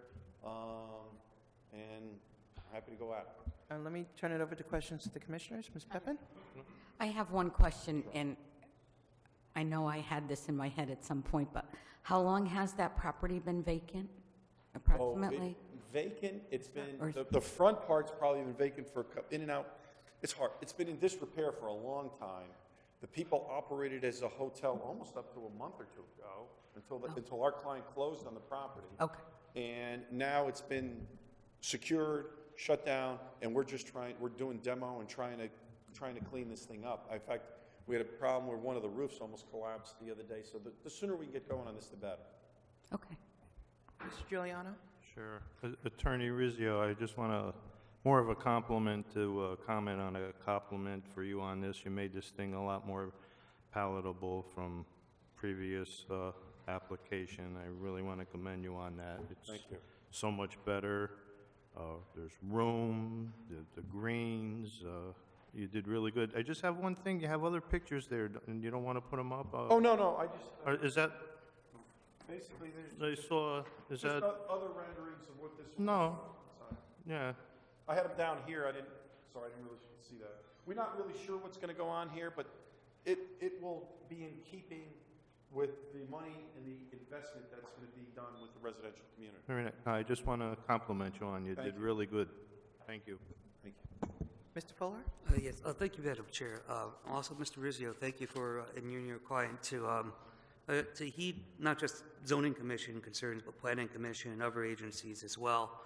and happy to go at it. Let me turn it over to questions to the commissioners. Ms. Peppin? I have one question, and I know I had this in my head at some point, but how long has that property been vacant, approximately? Vacant, it's been, Or- the front part's probably been vacant for, in and out, it's hard. It's been in disrepair for a long time. The people operated as a hotel almost up to a month or two ago, until our client closed on the property. Okay. And now it's been secured, shut down, and we're doing demo and trying to clean this thing up. In fact, we had a problem where one of the roofs almost collapsed the other day, so the sooner we can get going on this, the better. Okay. Mr. Giuliano? Sure. Attorney Rizzio, I just want to, more of a compliment to comment on a compliment for you on this. You made this thing a lot more palatable from previous application. I really want to commend you on that. Thank you. So much better. There's room, the greens, you did really good. I just have one thing. You have other pictures there, and you don't want to put them up? Oh, no, I just, Is that, basically, I saw, is just that, other renderings of what this was. No. Sorry. yeah, I had them down here, I didn't really see that. We're not really sure what's gonna go on here, but it will be in keeping with the money and the investment that's gonna be done with the residential community. very nice. I just want to compliment you on, you Thank did you. really good. Thank you. Thank you. Mr. Fuller? Yes, thank you, Madam Chair. Also, Mr. Rizzio, thank you for, and you and your client, to heed not just zoning commission concerns, but planning commission and other agencies as well.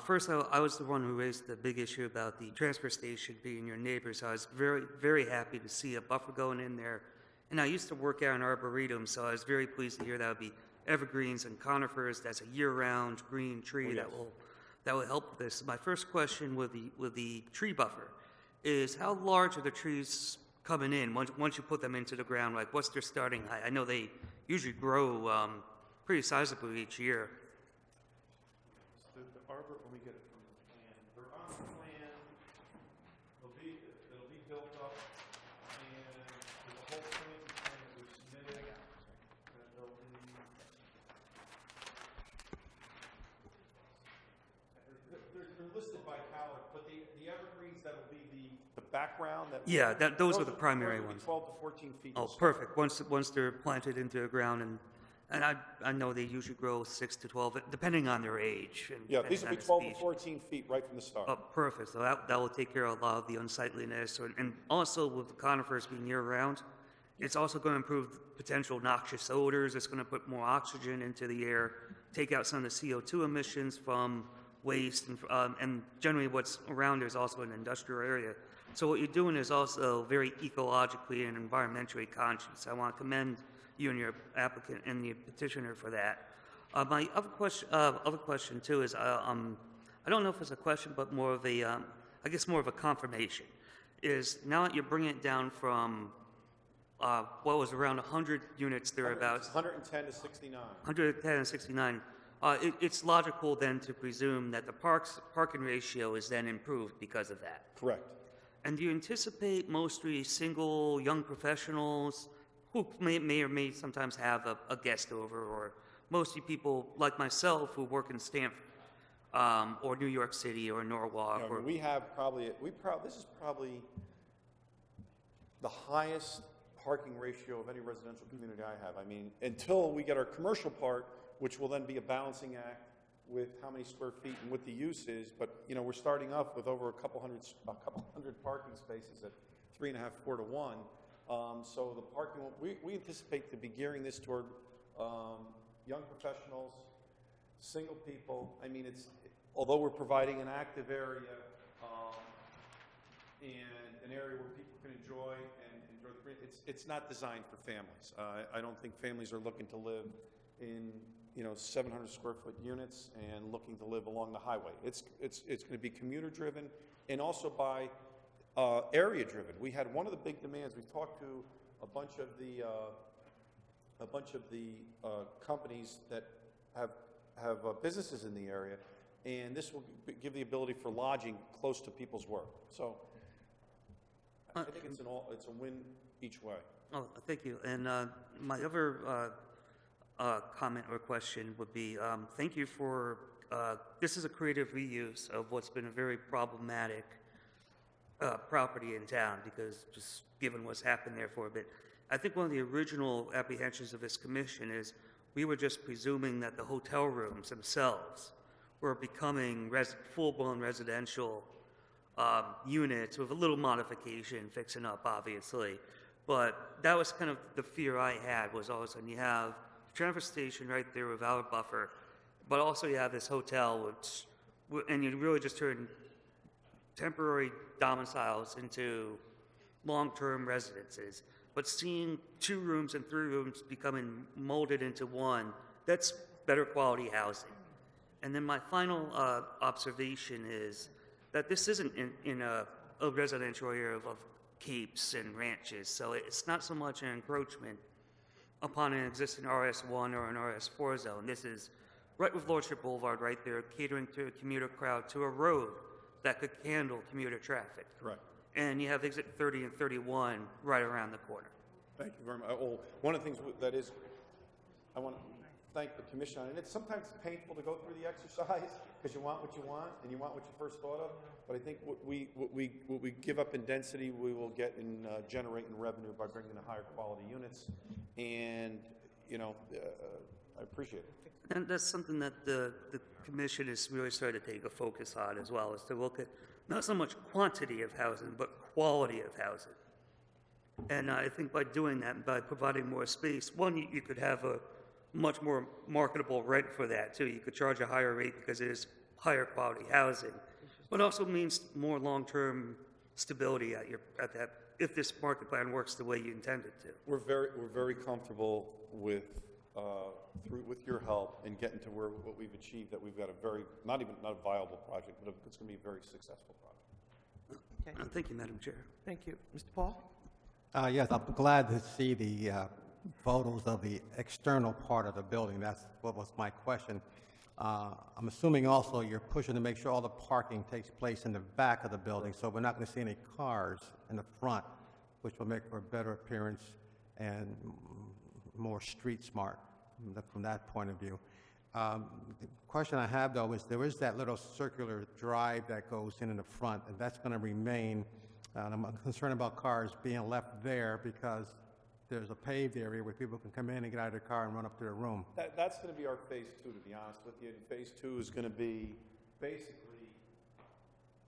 First, I was the one who raised the big issue about the transfer station being your neighbor, so I was very, very happy to see a buffer going in there. And I used to work out in Arboretum, so I was very pleased to hear that would be evergreens and conifers. That's a year-round green tree that will help this. My first question with the tree buffer is how large are the trees coming in once you put them into the ground? Like, what's their starting height? I know they usually grow pretty sizably each year. The arbor, when we get it from the plan, they're on the plan, it'll be built up, and there's a whole planting plan that was submitted, and they'll be, they're listed by color, but the evergreens, that'll be the background that. Yeah, those are the primary will be ones. 12 to 14 feet. Oh, to start. perfect. Once they're planted into the ground, and I know they usually grow 6 to 12, depending on their age. And Yeah, these will be depending 12 on to the 14 feet right from the start. Oh, perfect. So that will take care of a lot of the unsightliness. And also with the conifers being year-round, it's also going to improve potential noxious odors. It's going to put more oxygen into the air, take out some of the CO2 emissions from waste, and generally what's around there is also an industrial area. So what you're doing is also very ecologically and environmentally conscious. I want to commend you and your applicant and the petitioner for that. My other question too is, I don't know if it's a question, but more of a, I guess more of a confirmation, is now that you're bringing it down from, what was around 100 units thereabouts, 110 to 69. 110 and 69, it's logical then to presume that the parking ratio is then improved because of that. Correct. And do you anticipate mostly single young professionals who may or may sometimes have a guest over, or mostly people like myself who work in Stratford, or New York City, or Norwalk, You know, or we have probably, this is probably the highest parking ratio of any residential community I have. I mean, until we get our commercial part, which will then be a balancing act with how many square feet and what the use is, but, you know, we're starting off with over a couple hundred parking spaces at 3.5, 4 to 1. So the parking, we anticipate to be gearing this toward young professionals, single people. I mean, although we're providing an active area and an area where people can enjoy the green, it's not designed for families. I don't think families are looking to live in 700 square foot units and looking to live along the highway. It's going to be commuter driven and also by area driven. We had one of the big demands. We've talked to a bunch of the companies that have businesses in the area, and this will give the ability for lodging close to people's work. So I think it's a win each way. oh, thank you. And my other comment or question would be, thank you for, this is a creative reuse of what's been a very problematic property in town, because just given what's happened there for a bit. I think one of the original apprehensions of this commission is we were just presuming that the hotel rooms themselves were becoming full-blown residential units with a little modification, fixing up, obviously. But that was kind of the fear I had, was all of a sudden you have the transfer station right there without a buffer, but also you have this hotel, and you really just turn temporary domiciles into long-term residences. But seeing 2 rooms and 3 rooms becoming molded into one, that's better quality housing. And then my final observation is that this isn't in a residential area of capes and ranches, so it's not so much an encroachment upon an existing RS1 or an RS4 zone. This is right with Lordship Boulevard right there, catering to a commuter crowd, to a road that could handle commuter traffic. Correct. And you have exit 30 and 31 right around the corner. Thank you very much. Oh, one of the things that is, I want to thank the commission on it. It's sometimes painful to go through the exercise because you want what you want and you want what you first thought of. But I think what we give up in density, we will get in generating revenue by bringing in higher quality units. And I appreciate it. And that's something that the commission is really starting to take a focus on as well, is to look at not so much quantity of housing, but quality of housing. And I think by doing that, by providing more space, one, you could have a much more marketable rent for that, too. You could charge a higher rate because it is higher quality housing, but also means more long-term stability at that, if this market plan works the way you intend it to. We're very comfortable with your help in getting to what we've achieved, that we've got a very, not a viable project, but it's going to be a very successful project. Okay. Thank you, Madam Chair. Thank you. Mr. Paul? Yes, I'm glad to see the photos of the external part of the building. That's what was my question. I'm assuming also you're pushing to make sure all the parking takes place in the back of the building, so we're not going to see any cars in the front, which will make for a better appearance and more street smart from that point of view. The question I have, though, is there is that little circular drive that goes in the front, and that's going to remain. And I'm concerned about cars being left there because there's a paved area where people can come in and get out of their car and run up to their room. That's going to be our phase 2, to be honest with you. And phase 2 is going to be basically,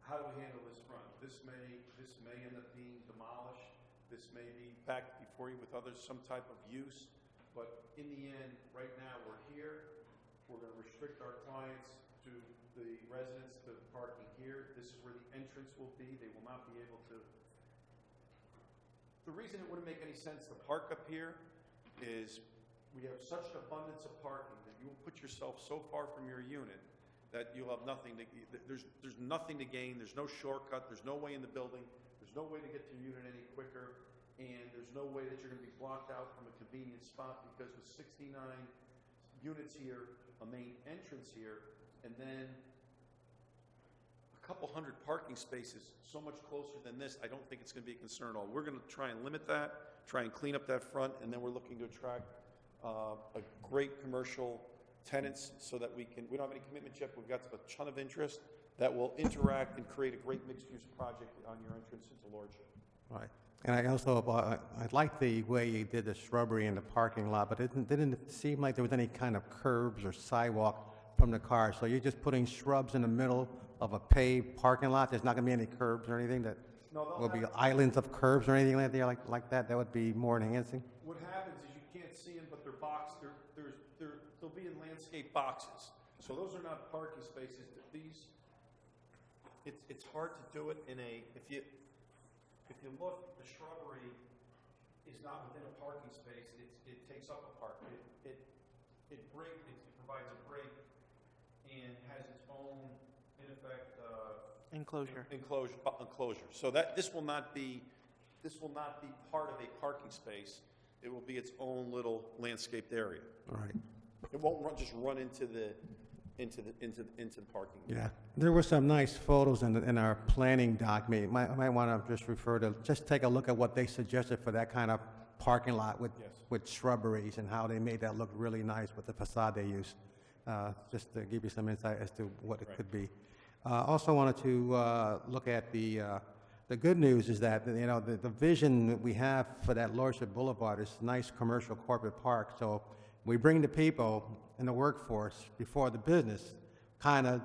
how do we handle this front? This may end up being demolished. This may be back before you with some type of use. But in the end, right now we're here. We're going to restrict our clients to the residents to parking here. This is where the entrance will be. They will not be able to. The reason it wouldn't make any sense to park up here is we have such an abundance of parking that you will put yourself so far from your unit that you'll have nothing to, there's nothing to gain. There's no shortcut. There's no way in the building. There's no way to get to your unit any quicker. And there's no way that you're going to be blocked out from a convenient spot, because with 69 units here, a main entrance here, and then a couple hundred parking spaces so much closer than this, I don't think it's going to be a concern at all. We're going to try and limit that, try and clean up that front, and then we're looking to attract a great commercial tenants so that we don't have any commitment yet, but we've got a ton of interest that will interact and create a great mixed-use project on your entrance into Lordship. Right. And I also, I like the way you did the shrubbery in the parking lot, but didn't it seem like there was any kind of curbs or sidewalk from the car? So you're just putting shrubs in the middle of a paved parking lot? There's not going to be any curbs or anything that will be islands of curbs or anything like that? Like that would be more enhancing? What happens is you can't see them, but they're boxed. They'll be in landscape boxes. So those are not parking spaces. It's hard to do it in a, if you look, the shrubbery is not within a parking space. It takes up a park. It provides a break and has its own, in effect, enclosure. So that this will not be part of a parking space. It will be its own little landscaped area. All right. It won't just run into the parking. Yeah, there were some nice photos in our planning document. You might want to just take a look at what they suggested for that kind of parking lot with shrubberies and how they made that look really nice with the facade they used. Just to give you some insight as to what it could be. Also wanted to look at the good news is that the vision that we have for that Lordship Boulevard is nice commercial corporate park. So we bring the people in the workforce before the business, kind of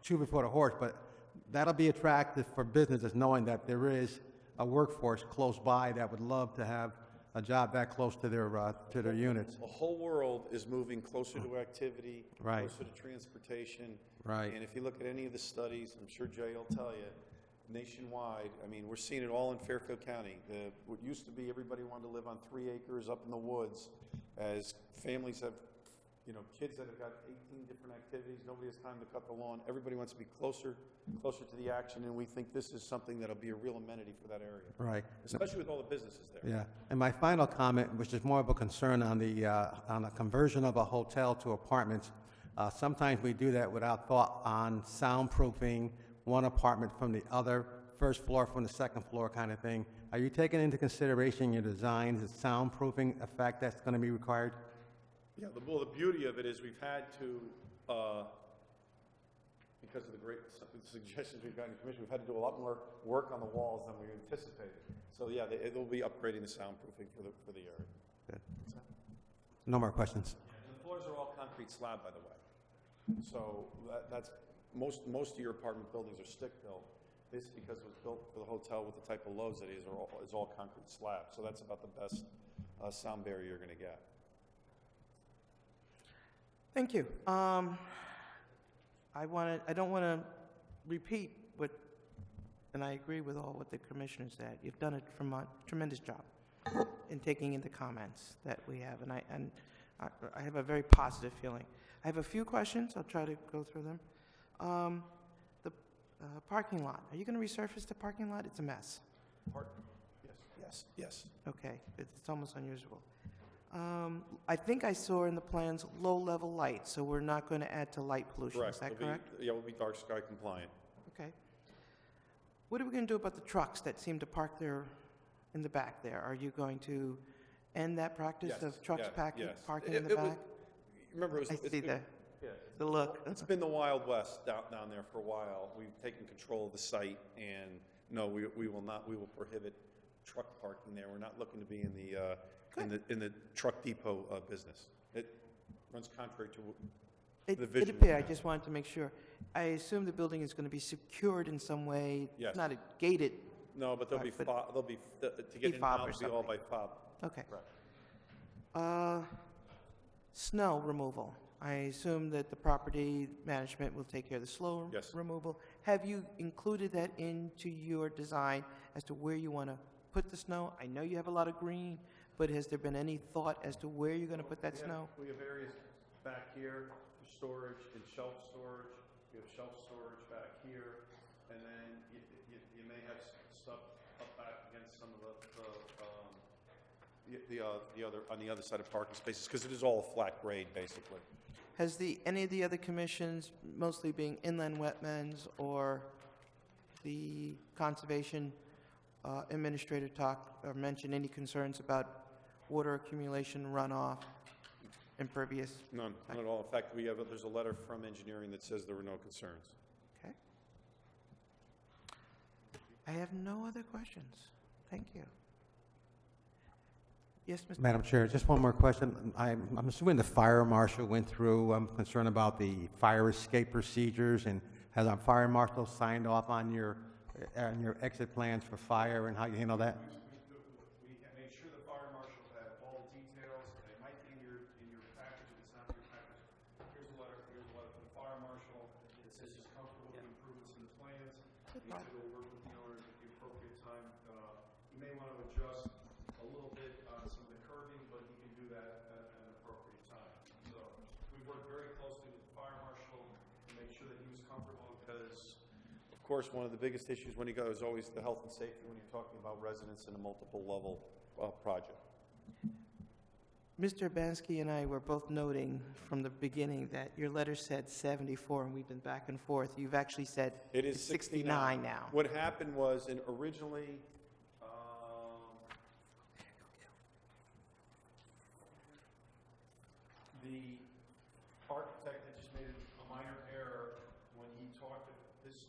chew before the horse, but that'll be attractive for businesses knowing that there is a workforce close by that would love to have a job that close to their units. The whole world is moving closer to activity, Right. closer to transportation. Right. And if you look at any of the studies, I'm sure Jay will tell you, nationwide, I mean, we're seeing it all in Fairfield County. What used to be everybody wanted to live on 3 acres up in the woods, as families have, kids that have got 18 different activities, nobody has time to cut the lawn. Everybody wants to be closer to the action, and we think this is something that'll be a real amenity for that area. Right. Especially with all the businesses there. Yeah, and my final comment, which is more of a concern on the conversion of a hotel to apartments. Sometimes we do that without thought on soundproofing one apartment from the other, first floor from the second floor kind of thing. Are you taking into consideration your design, the soundproofing effect that's going to be required? Yeah, the beauty of it is we've had to, because of the great suggestions we've gotten in the commission, we've had to do a lot more work on the walls than we anticipated. So yeah, they'll be upgrading the soundproofing for the area. Good. No more questions. And the floors are all concrete slab, by the way. So that's most of your apartment buildings are stick built. This, because it was built for the hotel with the type of loads it is all concrete slab. So that's about the best sound barrier you're going to get. Thank you. I don't want to repeat and I agree with all what the commissioner said. You've done a tremendous job in taking in the comments that we have, and I have a very positive feeling. I have a few questions. I'll try to go through them. The parking lot. Are you going to resurface the parking lot? It's a mess. Yes. Okay, it's almost unusual. I think I saw in the plans low-level light, so we're not going to add to light pollution. Correct. Is that correct? We'll be dark sky compliant. Okay. What are we going to do about the trucks that seem to park there in the back there? Are you going to end that practice of trucks parking in the back? Remember, I see the look. It's been the Wild West down there for a while. We've taken control of the site, and no, we will not. We will prohibit truck parking there. We're not looking to be in the truck depot business. It runs contrary to the vision. It appears. I just wanted to make sure. I assume the building is going to be secured in some way. Yes. Not gated. No, but they'll be to get in and out. It'll be all by fob. Okay. Right. Snow removal. I assume that the property management will take care of the snow removal. Have you included that into your design as to where you want to put the snow? I know you have a lot of green, but has there been any thought as to where you're going to put that snow? We have areas back here for storage and shelf storage. We have shelf storage back here, and then you may have stuff up back against some of the other on the other side of parking spaces, because it is all a flat grade basically. Has any of the other commissions, mostly being inland wetlands or the conservation, administrator talk or mention any concerns about water accumulation, runoff, impervious? None at all. In fact, there's a letter from engineering that says there were no concerns. Okay. I have no other questions. Thank you. Yes, Mr. Madam Chair, just one more question. I'm assuming the fire marshal went through, I'm concerned about the fire escape procedures, and has our fire marshal signed off on your exit plans for fire and how you handle that? We made sure the fire marshal had all the details. It might be in your package. If it's not in your package, here's a letter from the fire marshal. It says he's comfortable with the improvements in the plans. He said he'll work with the owners at the appropriate time. You may want to adjust a little bit on some of the curbing, but he can do that at an appropriate time. So we worked very closely with the fire marshal to make sure that he was comfortable, because of course, one of the biggest issues when you go is always the health and safety when you're talking about residents in a multiple level project. Mr. Bansky and I were both noting from the beginning that your letter said 74, and we've been back and forth. You've actually said It is it's 69 now. What happened was, originally, the architect had just made a minor error when he talked that this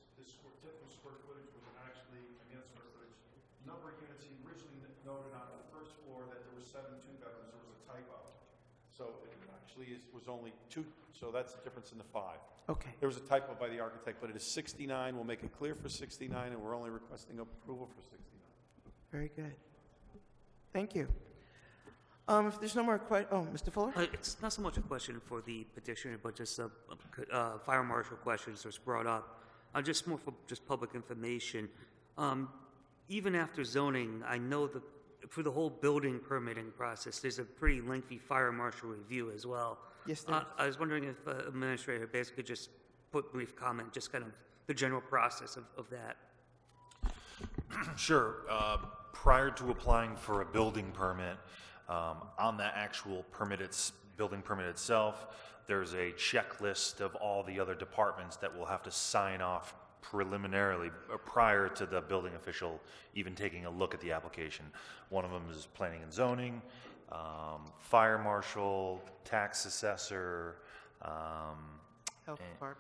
typical square footage was actually, square footage, number of units. He originally noted on the first floor that there were 7 two-bedrooms. There was a typo. So it actually was only 2, so that's the difference in the 5. Okay. There was a typo by the architect, but it is 69. We'll make it clear for 69, and we're only requesting approval for 69. Very good. Thank you. If there's no more Mr. Fuller? It's not so much a question for the petitioner, but just fire marshal questions that's brought up. Just more for just public information. Even after zoning, I know that for the whole building permitting process, there's a pretty lengthy fire marshal review as well. Yes, there is. I was wondering if administrator basically just put brief comment, just kind of the general process of that. Sure. Prior to applying for a building permit, on that actual building permit itself, there's a checklist of all the other departments that will have to sign off preliminarily or prior to the building official even taking a look at the application. One of them is planning and zoning, fire marshal, tax assessor,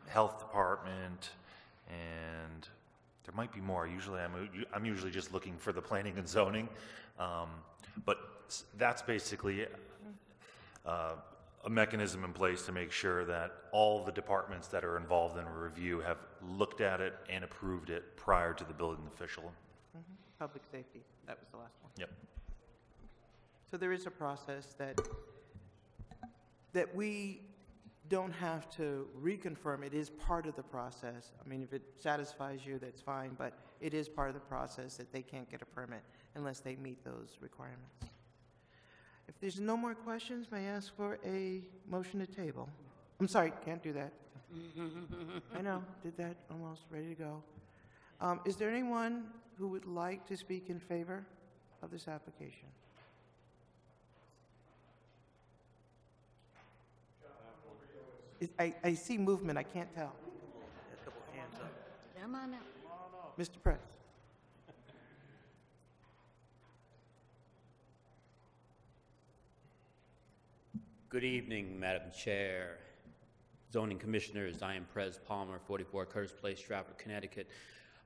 health department, and there might be more. Usually I'm usually just looking for the planning and zoning, but that's basically a mechanism in place to make sure that all the departments that are involved in a review have looked at it and approved it prior to the building official. Mm-hmm. Public safety, that was the last one. Yep. So there is a process that we don't have to reconfirm. It is part of the process. I mean, if it satisfies you, that's fine, but it is part of the process that they can't get a permit unless they meet those requirements. If there's no more questions, may I ask for a motion to table? I'm sorry, can't do that. I know, did that almost, ready to go. Is there anyone who would like to speak in favor of this application? I see movement, I can't tell. A couple hands up. Come on up. Mr. Press. Good evening, Madam Chair, Zoning Commissioners. I am Prez Palmer, 44 Curtis Place, Stratford, Connecticut.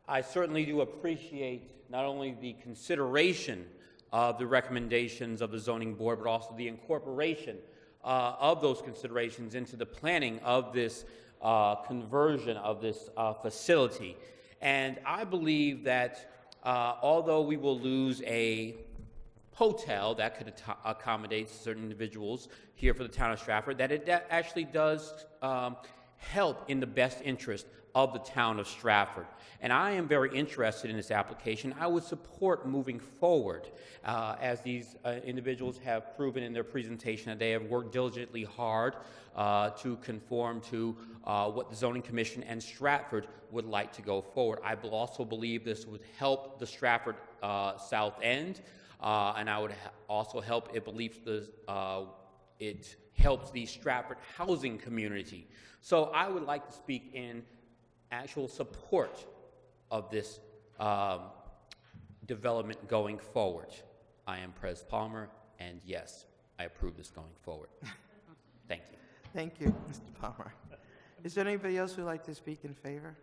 I certainly do appreciate not only the consideration of the recommendations of the Zoning Board, but also the incorporation of those considerations into the planning of this conversion of this facility. And I believe that although we will lose a hotel that could accommodate certain individuals here for the town of Stratford, that it actually does help in the best interest of the town of Stratford. And I am very interested in this application. I would support moving forward, as these individuals have proven in their presentation that they have worked diligently hard to conform to what the Zoning Commission and Stratford would like to go forward. I also believe this would help the Stratford South End, and I would also help, it helps the Stratford housing community. So I would like to speak in actual support of this development going forward. I am Prez Palmer, and yes, I approve this going forward. Thank you. Thank you, Mr. Palmer. Is there anybody else who'd like to speak in favor?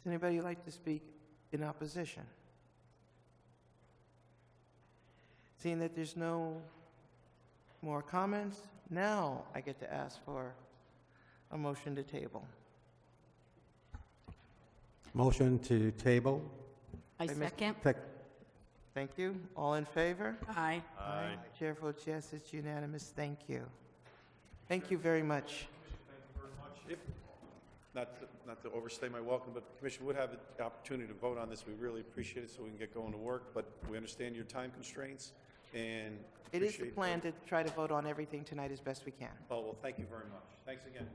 Is anybody who'd like to speak in opposition? Seeing that there's no more comments, now I get to ask for a motion to table. Motion to table. I By Mr. second. Thank you. All in favor? Aye. Aye. Chair votes yes, it's unanimous. Thank you. Thank you very much. Thank you very much. If, not to overstay my welcome, but the commission would have the opportunity to vote on this. We really appreciate it so we can get going to work, but we understand your time constraints and It is the appreciate plan to try to vote on everything tonight as best we can. Oh, well, thank you very much. Thanks again.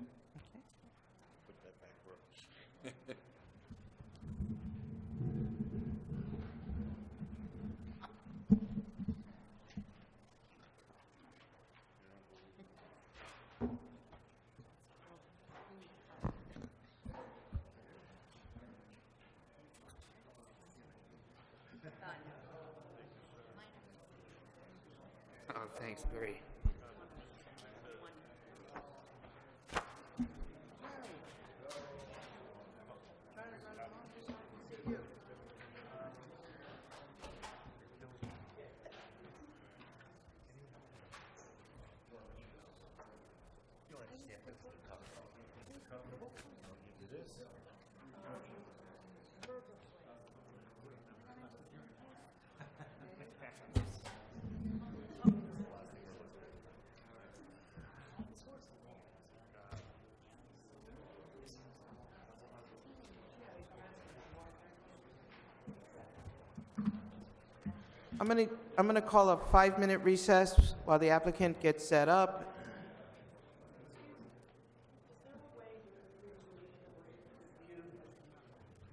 Put that back where- Oh, thanks, Barry. I'm gonna call a 5-minute recess while the applicant gets set up. You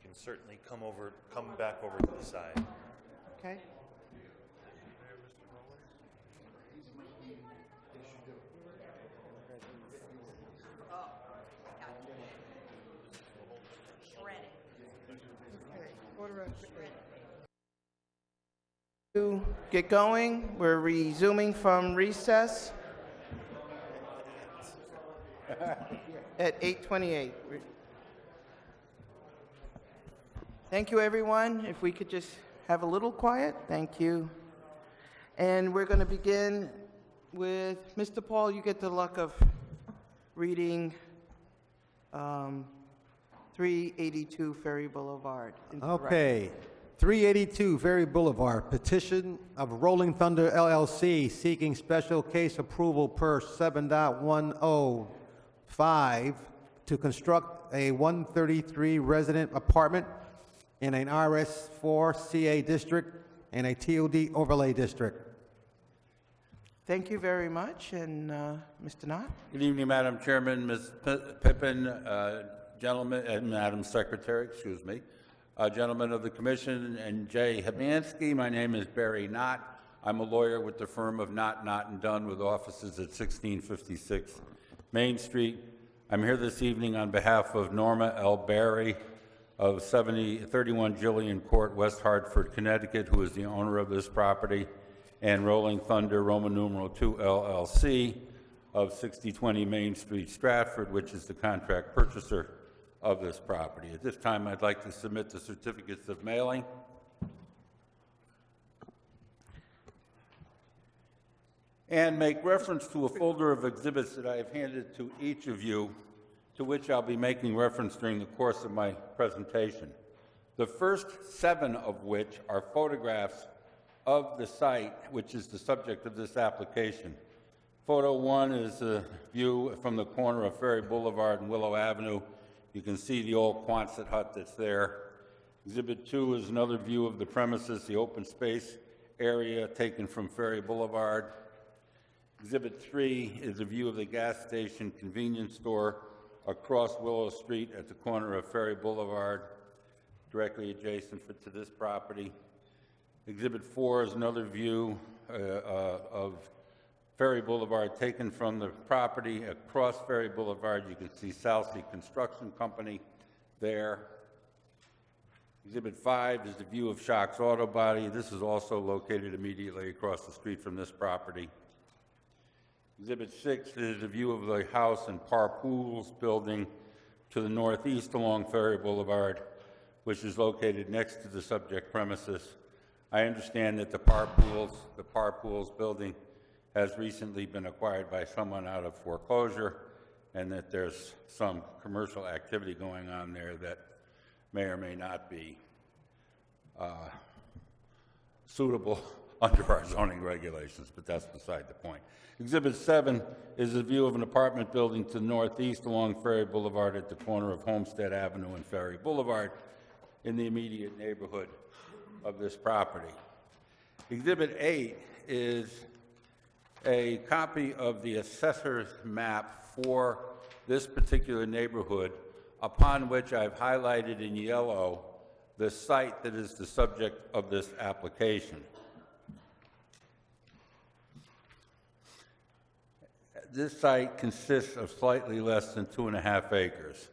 can certainly come back over to the side. Okay? To get going, we're resuming from recess at 8:28. Thank you, everyone. If we could just have a little quiet, thank you. And we're going to begin with Mr. Paul. You get the luck of reading 382 Ferry Boulevard. into the record. Okay. 382 Ferry Boulevard, petition of Rolling Thunder LLC seeking special case approval per 7.105 to construct a 133 resident apartment in an RS4 CA district and a TOD overlay district. Thank you very much. And Mr. Knott? Good evening, Madam Chairman, Ms. Pippin, gentlemen, and Madam Secretary, excuse me, gentlemen of the Commission, and Jay Hibansky. My name is Barry Knott. I'm a lawyer with the firm of Knott, and Dunn with offices at 1656 Main Street. I'm here this evening on behalf of Norma L. Barry of 31 Gillian Court, West Hartford, Connecticut, who is the owner of this property, and Rolling Thunder Roman numeral 2 LLC of 6020 Main Street, Stratford, which is the contract purchaser of this property. At this time, I'd like to submit the certificates of mailing. And make reference to a folder of exhibits that I have handed to each of you, to which I'll be making reference during the course of my presentation. The first 7 of which are photographs of the site, which is the subject of this application. Photo 1 is a view from the corner of Ferry Boulevard and Willow Avenue. You can see the old Quonset hut that's there. Exhibit 2 is another view of the premises, the open space area taken from Ferry Boulevard. Exhibit 3 is a view of the gas station convenience store across Willow Street at the corner of Ferry Boulevard, directly adjacent to this property. Exhibit 4 is another view of Ferry Boulevard taken from the property. Across Ferry Boulevard, you can see South Sea Construction Company there. Exhibit 5 is the view of Shock's Auto Body. This is also located immediately across the street from this property. Exhibit 6 is a view of the house and Par Pools building to the northeast along Ferry Boulevard, which is located next to the subject premises. I understand that the Par Pools building has recently been acquired by someone out of foreclosure, and that there's some commercial activity going on there that may or may not be suitable under our zoning regulations, but that's beside the point. Exhibit 7 is a view of an apartment building to the northeast along Ferry Boulevard at the corner of Homestead Avenue and Ferry Boulevard in the immediate neighborhood of this property. Exhibit 8 is a copy of the assessor's map for this particular neighborhood, upon which I've highlighted in yellow the site that is the subject of this application. This site consists of slightly less than 2.5 acres.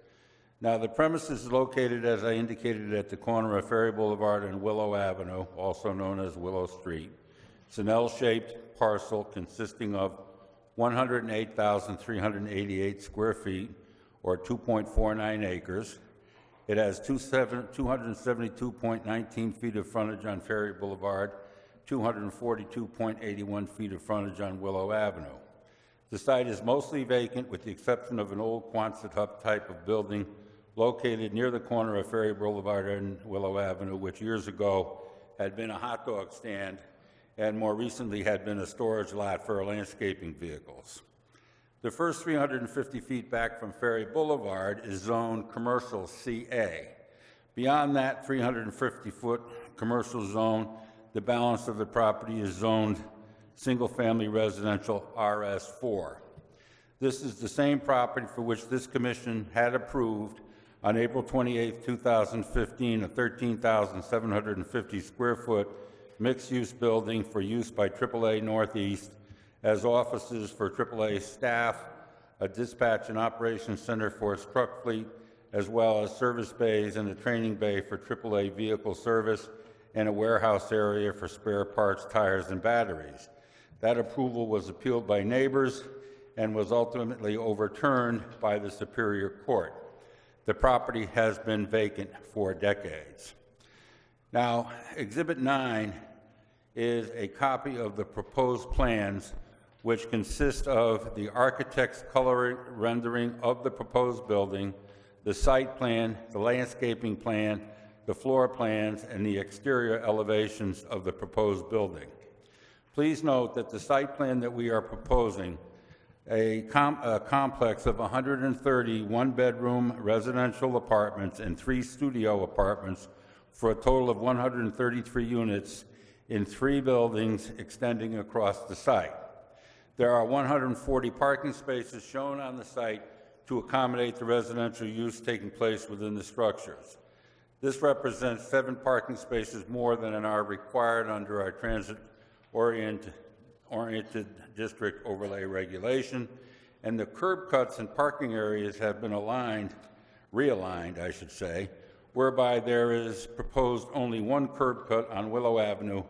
Now, the premises is located, as I indicated, at the corner of Ferry Boulevard and Willow Avenue, also known as Willow Street. It's an L-shaped parcel consisting of 108,388 square feet, or 2.49 acres. It has 272.19 feet of frontage on Ferry Boulevard, 242.81 feet of frontage on Willow Avenue. The site is mostly vacant with the exception of an old Quonset hut type of building located near the corner of Ferry Boulevard and Willow Avenue, which years ago had been a hot dog stand and more recently had been a storage lot for landscaping vehicles. The first 350 feet back from Ferry Boulevard is zoned commercial CA. Beyond that 350-foot commercial zone, the balance of the property is zoned single-family residential RS4. This is the same property for which this commission had approved on April 28, 2015, a 13,750 square foot mixed-use building for use by AAA Northeast as offices for AAA staff, a dispatch and operations center for its truck fleet, as well as service bays and a training bay for AAA vehicle service, and a warehouse area for spare parts, tires, and batteries. That approval was appealed by neighbors and was ultimately overturned by the Superior Court. The property has been vacant for decades. Now, Exhibit 9 is a copy of the proposed plans, which consist of the architect's color rendering of the proposed building, the site plan, the landscaping plan, the floor plans, and the exterior elevations of the proposed building. Please note that the site plan that we are proposing, a complex of 130 one-bedroom residential apartments and 3 studio apartments for a total of 133 units in 3 buildings extending across the site. There are 140 parking spaces shown on the site to accommodate the residential use taking place within the structures. This represents 7 parking spaces more than are required under our transit-oriented district overlay regulation, and the curb cuts and parking areas have been realigned, I should say, whereby there is proposed only 1 curb cut on Willow Avenue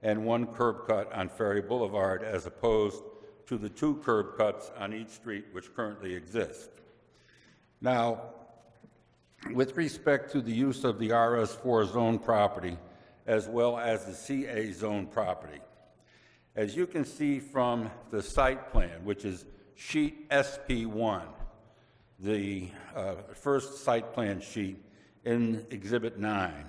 and 1 curb cut on Ferry Boulevard, as opposed to the 2 curb cuts on each street which currently exist. Now, with respect to the use of the RS4 zone property, as well as the CA zone property, as you can see from the site plan, which is sheet SP1, the first site plan sheet in Exhibit 9,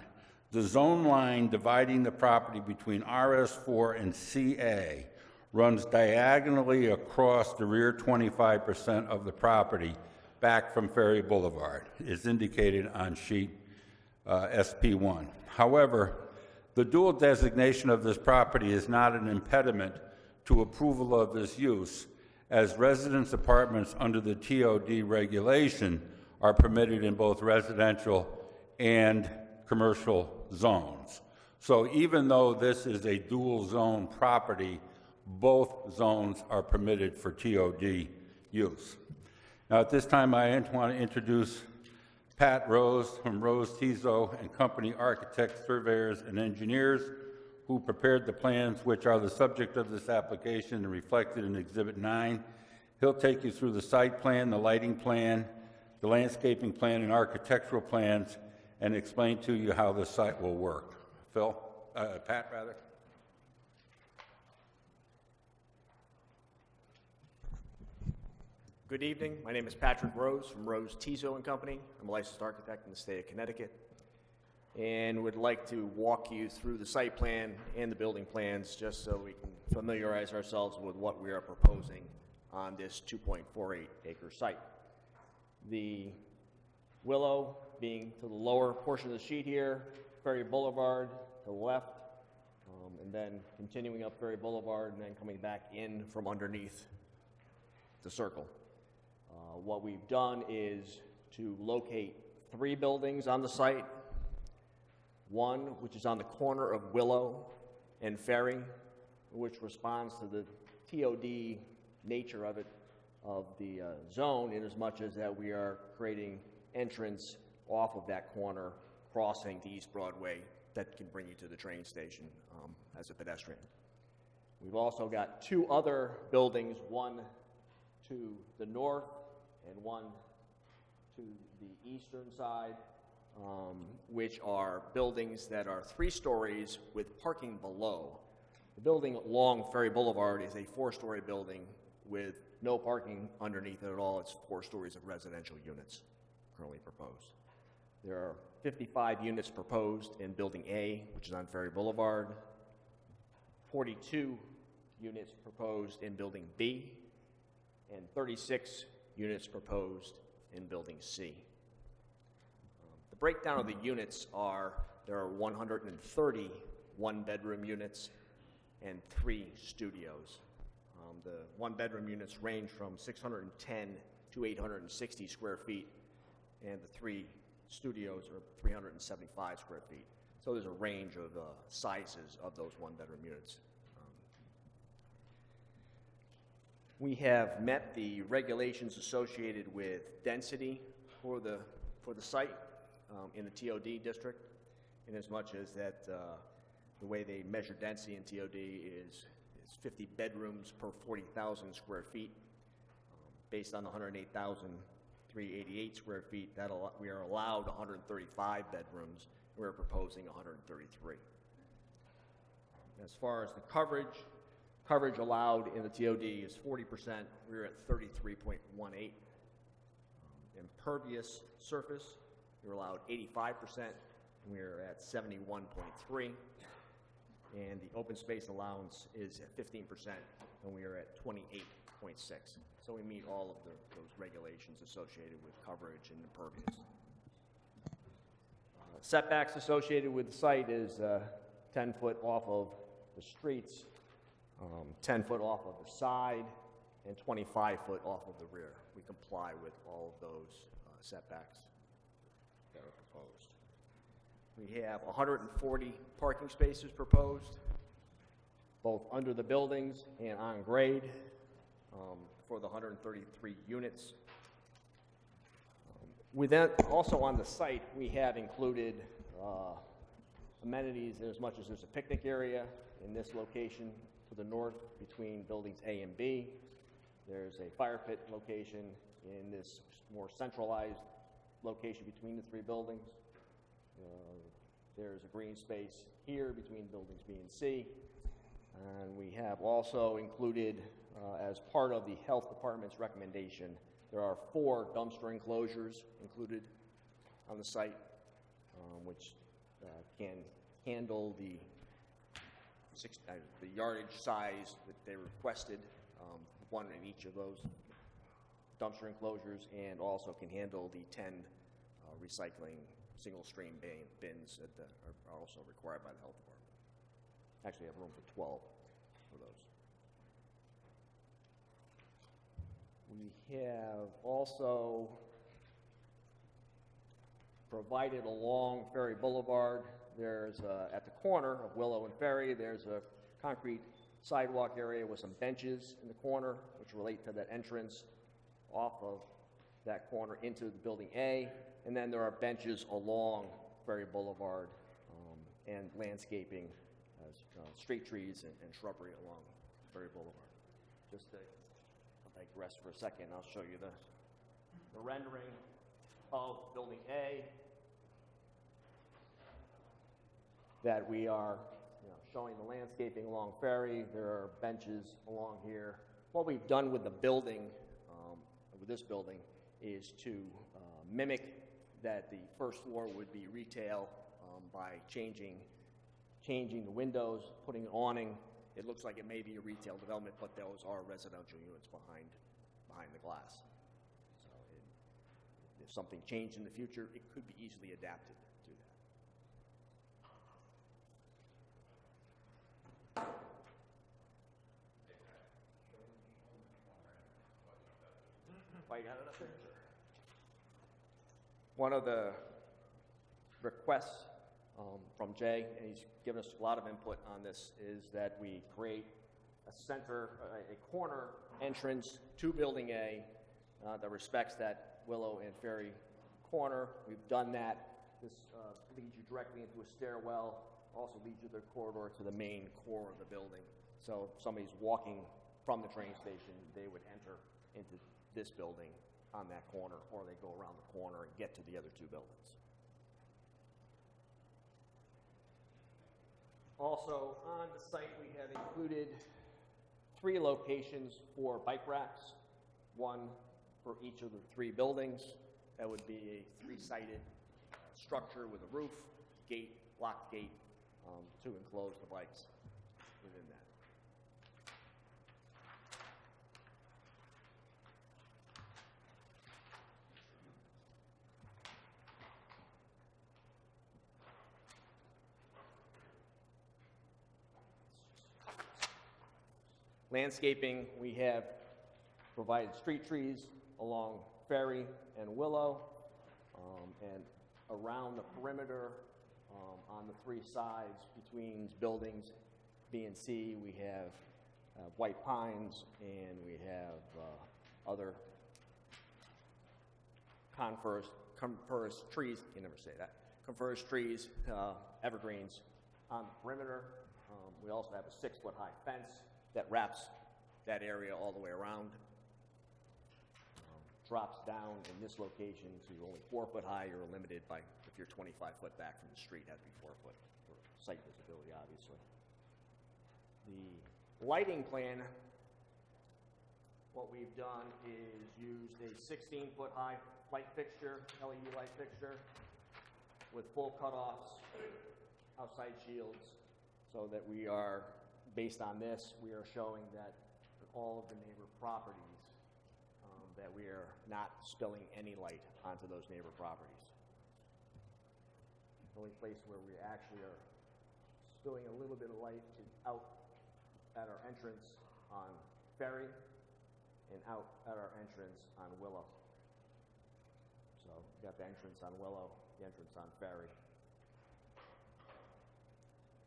the zone line dividing the property between RS4 and CA runs diagonally across the rear 25% of the property back from Ferry Boulevard, is indicated on sheet SP1. However, the dual designation of this property is not an impediment to approval of this use, as residence apartments under the TOD regulation are permitted in both residential and commercial zones. So even though this is a dual zone property, both zones are permitted for TOD use. Now, at this time, I want to introduce Pat Rose from Rose Tizo and Company Architects, Surveyors, and Engineers, who prepared the plans which are the subject of this application and reflected in Exhibit 9. He'll take you through the site plan, the lighting plan, the landscaping plan, and architectural plans, and explain to you how the site will work. Pat, rather. Good evening. My name is Patrick Rose from Rose Tizo and Company. I'm a licensed architect in the state of Connecticut, and would like to walk you through the site plan and the building plans just so we can familiarize ourselves with what we are proposing on this 2.48 acre site. The Willow being to the lower portion of the sheet here, Ferry Boulevard to the left, and then continuing up Ferry Boulevard and then coming back in from underneath the circle. What we've done is to locate 3 buildings on the site. One, which is on the corner of Willow and Ferry, which responds to the TOD nature of the zone, in as much as that we are creating entrance off of that corner, crossing to East Broadway, that can bring you to the train station as a pedestrian. We've also got 2 other buildings, one to the north and one to the eastern side, which are buildings that are 3 stories with parking below. The building along Ferry Boulevard is a 4-story building with no parking underneath it at all. It's 4 stories of residential units currently proposed. There are 55 units proposed in Building A, which is on Ferry Boulevard, 42 units proposed in Building B, and 36 units proposed in Building C. The breakdown of the units are, there are 130 one-bedroom units and 3 studios. The one-bedroom units range from 610 to 860 square feet, and the 3 studios are 375 square feet. So there's a range of sizes of those one-bedroom units. We have met the regulations associated with density for the site in the TOD district, in as much as that the way they measure density in TOD is 50 bedrooms per 40,000 square feet. Based on the 108,388 square feet, we are allowed 135 bedrooms. We're proposing 133. As far as the coverage allowed in the TOD is 40%. We're at 33.18. Impervious surface, we're allowed 85%. We're at 71.3. And the open space allowance is at 15%, and we are at 28.6. So we meet all of those regulations associated with coverage and impervious. Setbacks associated with the site is 10 foot off of the streets, 10 foot off of the side, and 25 foot off of the rear. We comply with all of those setbacks that are proposed. We have 140 parking spaces proposed, both under the buildings and on grade, for the 133 units. Also on the site, we have included amenities in as much as there's a picnic area in this location to the north between buildings A and B. There's a fire pit location in this more centralized location between the 3 buildings. There's a green space here between buildings B and C. And we have also included, as part of the health department's recommendation, there are 4 dumpster enclosures included on the site, which can handle the yardage size that they requested, 1 in each of those dumpster enclosures, and also can handle the 10 recycling single stream bins that are also required by the health department. Actually, have room for 12 for those. We have also provided along Ferry Boulevard, there's at the corner of Willow and Ferry, there's a concrete sidewalk area with some benches in the corner which relate to that entrance off of that corner into the Building A, and then there are benches along Ferry Boulevard and landscaping, street trees and shrubbery along Ferry Boulevard. Just to digress for a second, I'll show you the rendering of Building A that we are showing the landscaping along Ferry. There are benches along here. What we've done with the building, with this building, is to mimic that the first floor would be retail by changing the windows, putting an awning. It looks like it may be a retail development, but those are residential units behind the glass. So if something changed in the future, it could be easily adapted to that. Why you got it up there? One of the requests from Jay, and he's given us a lot of input on this, is that we create a corner entrance to Building A that respects that Willow and Ferry corner. We've done that. This leads you directly into a stairwell, also leads you the corridor to the main core of the building. So if somebody's walking from the train station, they would enter into this building on that corner, or they go around the corner and get to the other two buildings. Also, on the site, we have included 3 locations for bike racks, one for each of the 3 buildings. That would be a 3-sided structure with a roof, gate, locked gate, to enclose the bikes within that. Landscaping, we have provided street trees along Ferry and Willow, and around the perimeter on the 3 sides between buildings B and C, we have white pines, and we have other coniferous trees, you can never say that, coniferous trees, evergreens on the perimeter. We also have a 6-foot high fence that wraps that area all the way around. Drops down in this location to only 4 foot high. You're limited by, if you're 25 foot back from the street, it has to be 4 foot for site visibility, obviously. The lighting plan, what we've done is used a 16-foot high light fixture, LED light fixture, with full cutoffs, outside shields, so that we are, based on this, we are showing that all of the neighbor properties, that we are not spilling any light onto those neighbor properties. The only place where we actually are spilling a little bit of light is out at our entrance on Ferry and out at our entrance on Willow. So we've got the entrance on Willow, the entrance on Ferry.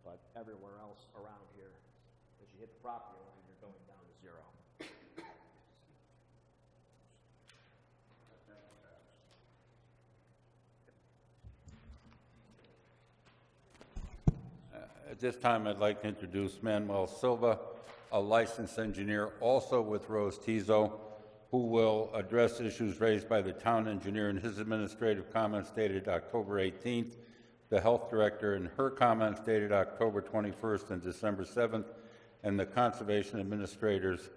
But everywhere else around here, as you hit the property line, you're going down to 0. At this time, I'd like to introduce Manuel Silva, a licensed engineer also with Rose Tizo, who will address issues raised by the town engineer in his administrative comments dated October 18th, the health director in her comments dated October 21st and December 7th, and the conservation administrator's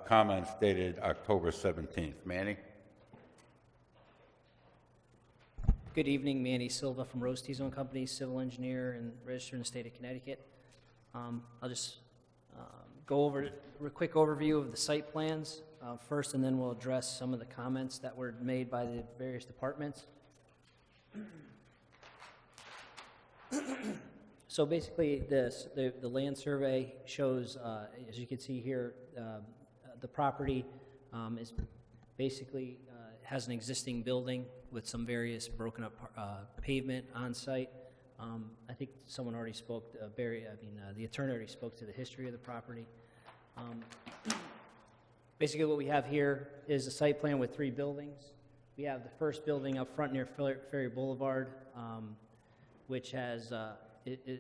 comments dated October 17th. Manny? Good evening, Manny Silva from Rose Tizo and Company, civil engineer and registered in the state of Connecticut. I'll just go over a quick overview of the site plans first, and then we'll address some of the comments that were made by the various departments. So basically, the land survey shows, as you can see here, the property is basically has an existing building with some various broken up pavement on site. I think someone already spoke, the attorney already spoke to the history of the property. Basically, what we have here is a site plan with 3 buildings. We have the first building up front near Ferry Boulevard, which has,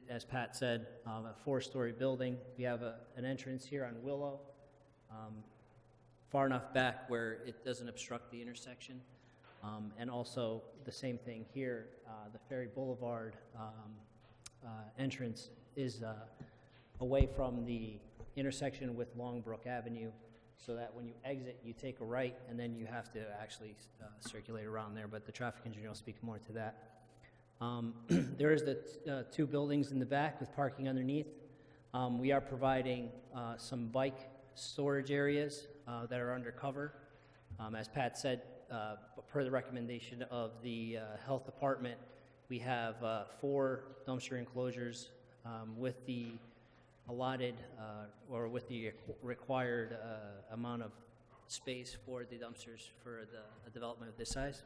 as Pat said, a 4-story building. We have an entrance here on Willow, far enough back where it doesn't obstruct the intersection. And also the same thing here, the Ferry Boulevard entrance is away from the intersection with Longbrook Avenue, so that when you exit, you take a right, and then you have to actually circulate around there, but the traffic engineer will speak more to that. There is the 2 buildings in the back with parking underneath. We are providing some bike storage areas that are undercover. As Pat said, per the recommendation of the health department, we have 4 dumpster enclosures with the allotted or with the required amount of space for the dumpsters for the development of this size.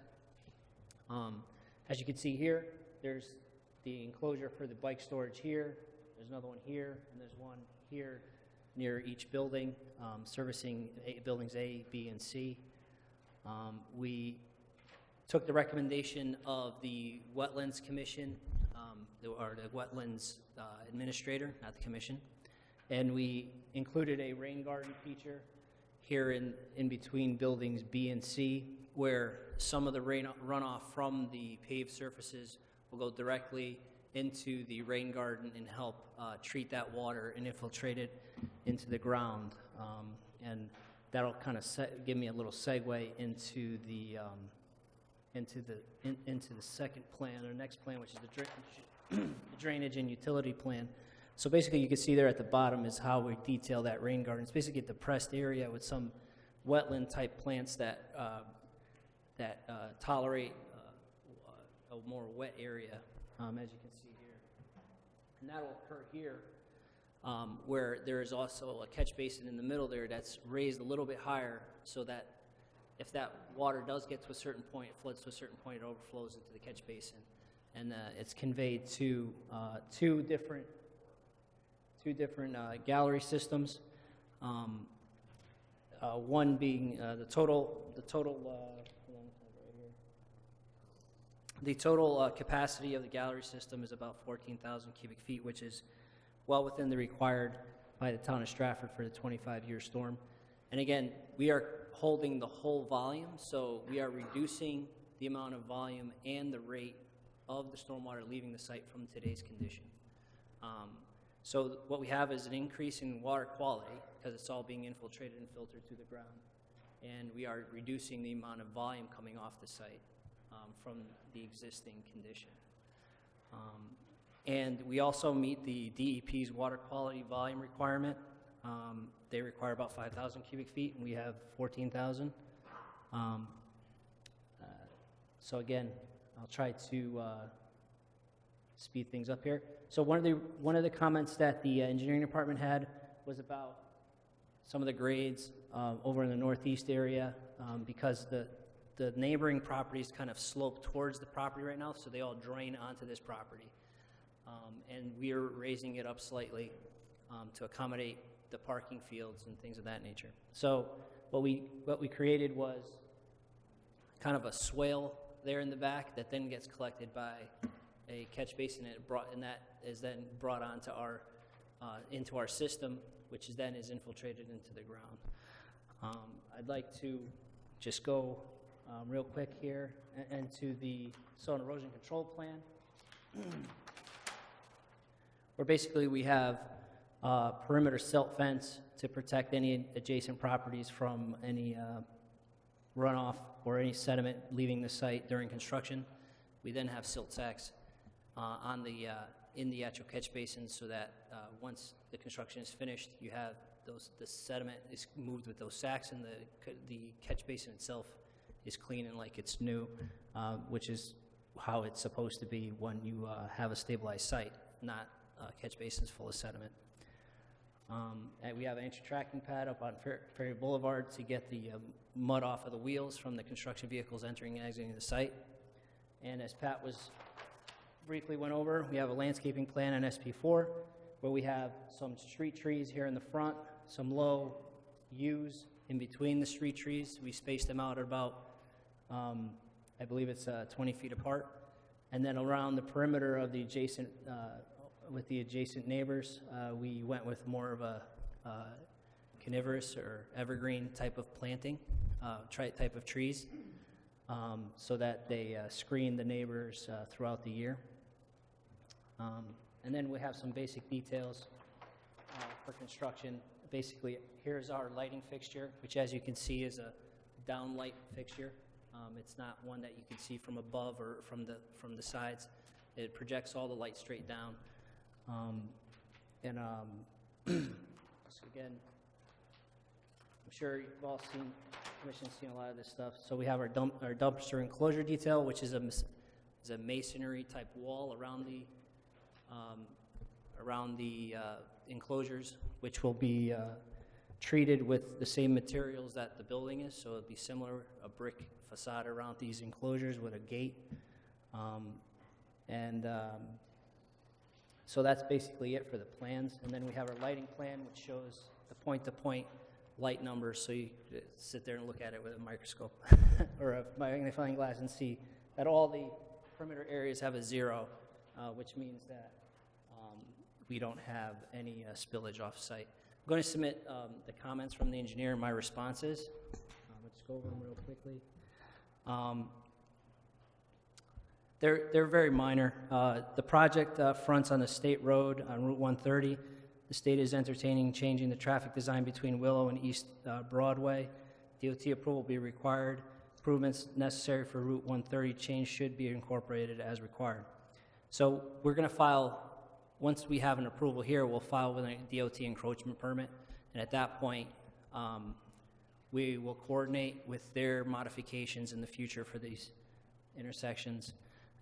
As you can see here, there's the enclosure for the bike storage here. There's another one here, and there's one here near each building, servicing buildings A, B, and C. We took the recommendation of the Wetlands Commission, or the Wetlands Administrator, not the Commission, and we included a rain garden feature here in between buildings B and C, where some of the rain runoff from the paved surfaces will go directly into the rain garden and help treat that water and infiltrate it into the ground. And that'll kind of give me a little segue into the second plan, or next plan, which is the drainage and utility plan. So basically, you can see there at the bottom is how we detail that rain garden. It's basically a depressed area with some wetland-type plants that tolerate a more wet area, as you can see here. And that will occur here, where there is also a catch basin in the middle there that's raised a little bit higher, so that if that water does get to a certain point, it floods to a certain point, it overflows into the catch basin. And it's conveyed to two different gallery systems. One being the total capacity of the gallery system is about 14,000 cubic feet, which is well within the required by the town of Stratford for the 25-year storm. And again, we are holding the whole volume, so we are reducing the amount of volume and the rate of the stormwater leaving the site from today's condition. So what we have is an increase in water quality because it's all being infiltrated and filtered to the ground. And we are reducing the amount of volume coming off the site from the existing condition. And we also meet the DEP's water quality volume requirement. They require about 5,000 cubic feet, and we have 14,000. So again, I'll try to speed things up here. So one of the comments that the engineering department had was about some of the grades over in the northeast area, because the neighboring properties kind of slope towards the property right now, so they all drain onto this property. And we are raising it up slightly to accommodate the parking fields and things of that nature. So what we created was kind of a swale there in the back that then gets collected by a catch basin, and that is then brought onto into our system, which then is infiltrated into the ground. I'd like to just go real quick here into the soil and erosion control plan, where basically we have perimeter silt fence to protect any adjacent properties from any runoff or any sediment leaving the site during construction. We then have silt sacks in the actual catch basins, so that once the construction is finished, you have the sediment is moved with those sacks, and the catch basin itself is clean and like it's new, which is how it's supposed to be when you have a stabilized site, not catch basins full of sediment. And we have an anti-tracking pad up on Ferry Boulevard to get the mud off of the wheels from the construction vehicles entering and exiting the site. And as Pat briefly went over, we have a landscaping plan on SP4, where we have some street trees here in the front, some low yews in between the street trees. We spaced them out at about, I believe it's 20 feet apart. And then around the perimeter of the adjacent, with the adjacent neighbors, we went with more of a coniferous or evergreen type of planting, type of trees, so that they screen the neighbors throughout the year. And then we have some basic details for construction. Basically, here's our lighting fixture, which as you can see is a downlight fixture. It's not one that you can see from above or from the sides. It projects all the light straight down. So again, I'm sure you've all seen, Commission's seen a lot of this stuff. So we have our dumpster enclosure detail, which is a masonry type wall around the enclosures, which will be treated with the same materials that the building is. So it'll be similar, a brick facade around these enclosures with a gate. So that's basically it for the plans. And then we have our lighting plan, which shows the point-to-point light numbers, so you sit there and look at it with a microscope or a magnifying glass and see that all the perimeter areas have a 0, which means that we don't have any spillage off-site. I'm going to submit the comments from the engineer and my responses. Let's go over them real quickly. They're very minor. The project fronts on the state road on Route 130. The state is entertaining changing the traffic design between Willow and East Broadway. DOT approval will be required. Improvements necessary for Route 130 change should be incorporated as required. So we're going to file, once we have an approval here, we'll file with a DOT encroachment permit. And at that point, we will coordinate with their modifications in the future for these intersections.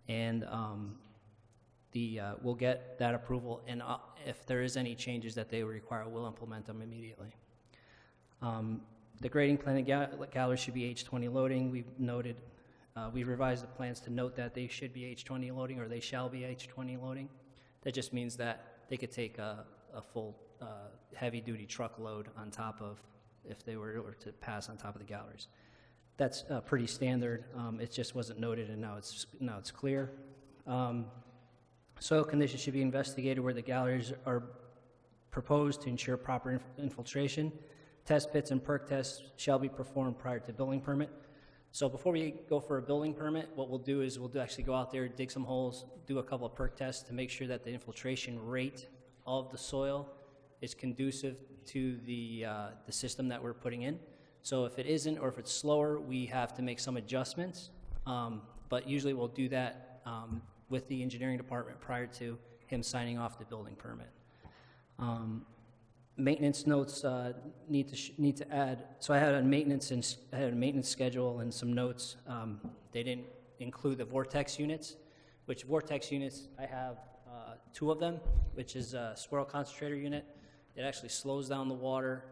And we'll get that approval, and if there is any changes that they require, we'll implement them immediately. The grading plan, the gallery should be H20 loading. We've noted, we revised the plans to note that they should be H20 loading, or they shall be H20 loading. That just means that they could take a full heavy-duty truckload on top of, if they were to pass on top of the galleries. That's pretty standard. It just wasn't noted, and now it's clear. Soil conditions should be investigated where the galleries are proposed to ensure proper infiltration. Test pits and perk tests shall be performed prior to building permit. So before we go for a building permit, what we'll do is we'll actually go out there, dig some holes, do a couple of perk tests to make sure that the infiltration rate of the soil is conducive to the system that we're putting in. So if it isn't, or if it's slower, we have to make some adjustments. But usually we'll do that with the engineering department prior to him signing off the building permit. Maintenance notes need to add. So I had a maintenance schedule and some notes. They didn't include the vortex units, which vortex units I have 2 of them, which is a swirl concentrator unit. It actually slows down the water,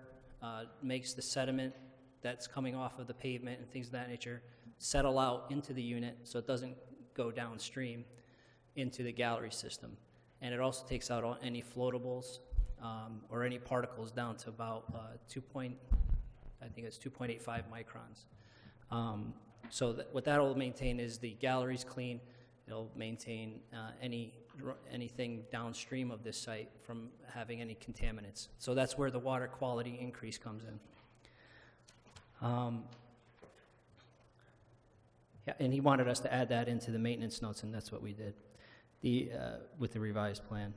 makes the sediment that's coming off of the pavement and things of that nature settle out into the unit so it doesn't go downstream into the gallery system. And it also takes out any floatables or any particles down to about 2.85 microns. So what that will maintain is the galleries clean. It'll maintain anything downstream of this site from having any contaminants. So that's where the water quality increase comes in. Yeah, and he wanted us to add that into the maintenance notes, and that's what we did with the revised plan.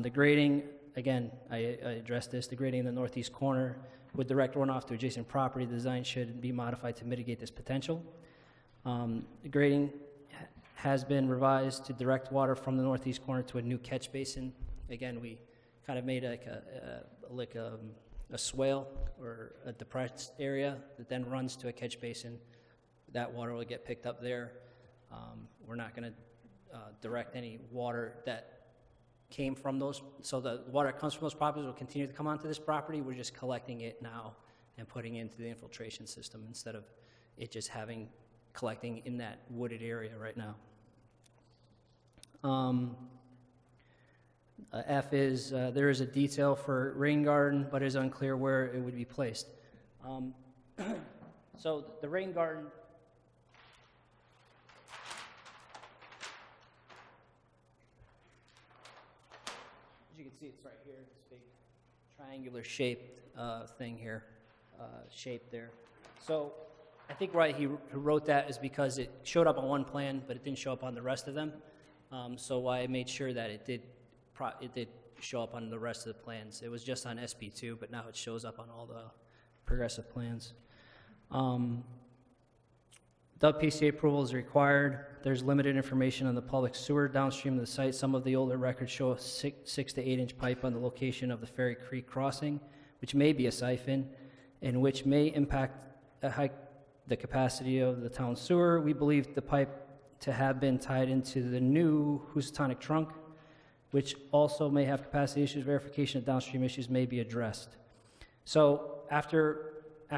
The grading, again, I addressed this. The grading in the northeast corner with direct runoff to adjacent property, the design should be modified to mitigate this potential. The grading has been revised to direct water from the northeast corner to a new catch basin. Again, we kind of made a swale or a depressed area that then runs to a catch basin. That water will get picked up there. We're not going to direct any water that came from those. So the water that comes from those properties will continue to come onto this property. We're just collecting it now and putting it into the infiltration system instead of it just collecting in that wooded area right now. F is, there is a detail for rain garden, but it is unclear where it would be placed. So the rain garden, as you can see, it's right here, this big triangular shaped thing here, shape there. So I think why he wrote that is because it showed up on one plan, but it didn't show up on the rest of them. So I made sure that it did show up on the rest of the plans. It was just on SB2, but now it shows up on all the progressive plans. WPCA approval is required. There's limited information on the public sewer downstream of the site. Some of the older records show a 6 to 8 inch pipe on the location of the Ferry Creek crossing, which may be a siphon, and which may impact the capacity of the town sewer. We believe the pipe to have been tied into the new Housatonic trunk, which also may have capacity issues. Verification of downstream issues may be addressed. So after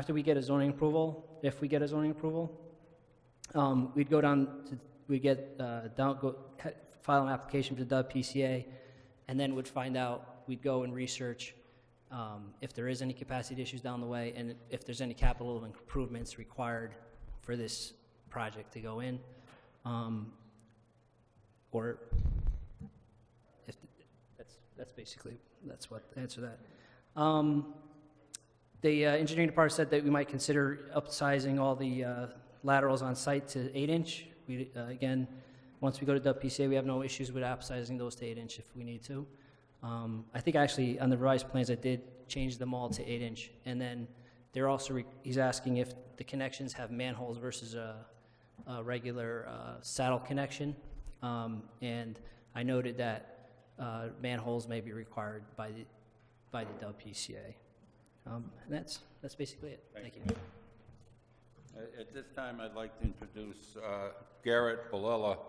we get a zoning approval, if we get a zoning approval, we'd go down to, file an application for the WPCA, and then we'd go and research if there is any capacity issues down the way, and if there's any capital improvements required for this project to go in, or if that's what the answer to that. The engineering department said that we might consider upsizing all the laterals on site to 8 inch. We, again, once we go to WPCA, we have no issues with upsizing those to 8 inch if we need to. I think actually on the revised plans, I did change them all to 8 inch. And then they're also, he's asking if the connections have manholes versus a regular saddle connection. And I noted that manholes may be required by the WPCA. And that's basically it. Thank you. At this time, I'd like to introduce Garrett Bolella,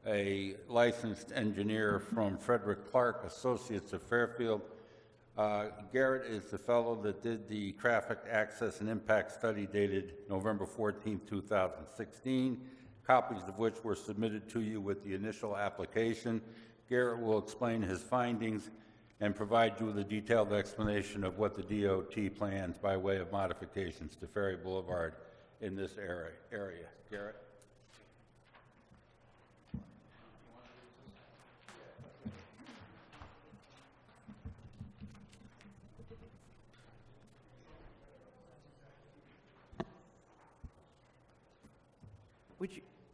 a licensed engineer from Frederick Clark Associates of Fairfield. Garrett is the fellow that did the traffic access and impact study dated November 14, 2016, copies of which were submitted to you with the initial application. Garrett will explain his findings and provide you with a detailed explanation of what the DOT plans by way of modifications to Ferry Boulevard in this area. Garrett?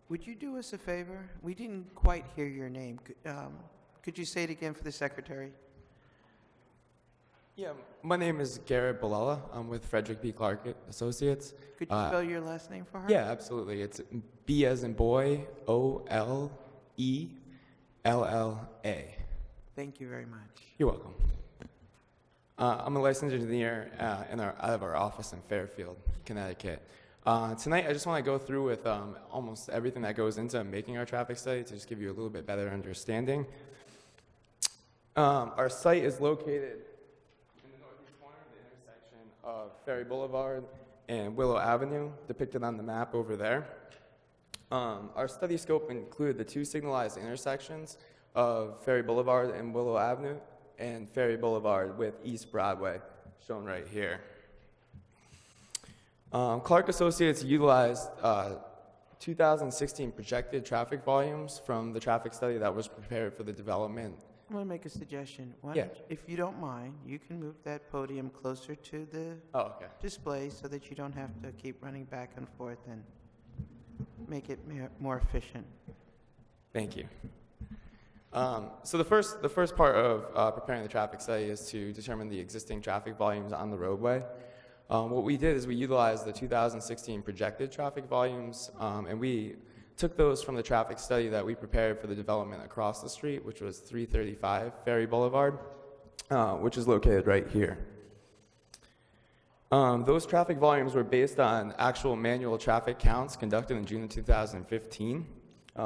Would you do us a favor? We didn't quite hear your name. Could you say it again for the secretary? Yeah, my name is Garrett Bolella. I'm with Frederick B. Clark Associates. Could you spell your last name for her? Yeah, absolutely. It's B as in boy, O-L-E-L-L-A. Thank you very much. You're welcome. I'm a licensed engineer out of our office in Fairfield, Connecticut. Tonight, I just want to go through with almost everything that goes into making our traffic study to just give you a little bit better understanding. Our site is located in the northeast corner of the intersection of Ferry Boulevard and Willow Avenue, depicted on the map over there. Our study scope included the two signalized intersections of Ferry Boulevard and Willow Avenue, and Ferry Boulevard with East Broadway, shown right here. Clark Associates utilized 2016 projected traffic volumes from the traffic study that was prepared for the development. I want to make a suggestion. Yeah. If you don't mind, you can move that podium closer to the display so that you don't have to keep running back and forth and make it more efficient. Thank you. So the first part of preparing the traffic study is to determine the existing traffic volumes on the roadway. What we did is we utilized the 2016 projected traffic volumes, and we took those from the traffic study that we prepared for the development across the street, which was 335 Ferry Boulevard, which is located right here. Those traffic volumes were based on actual manual traffic counts conducted in June of 2015,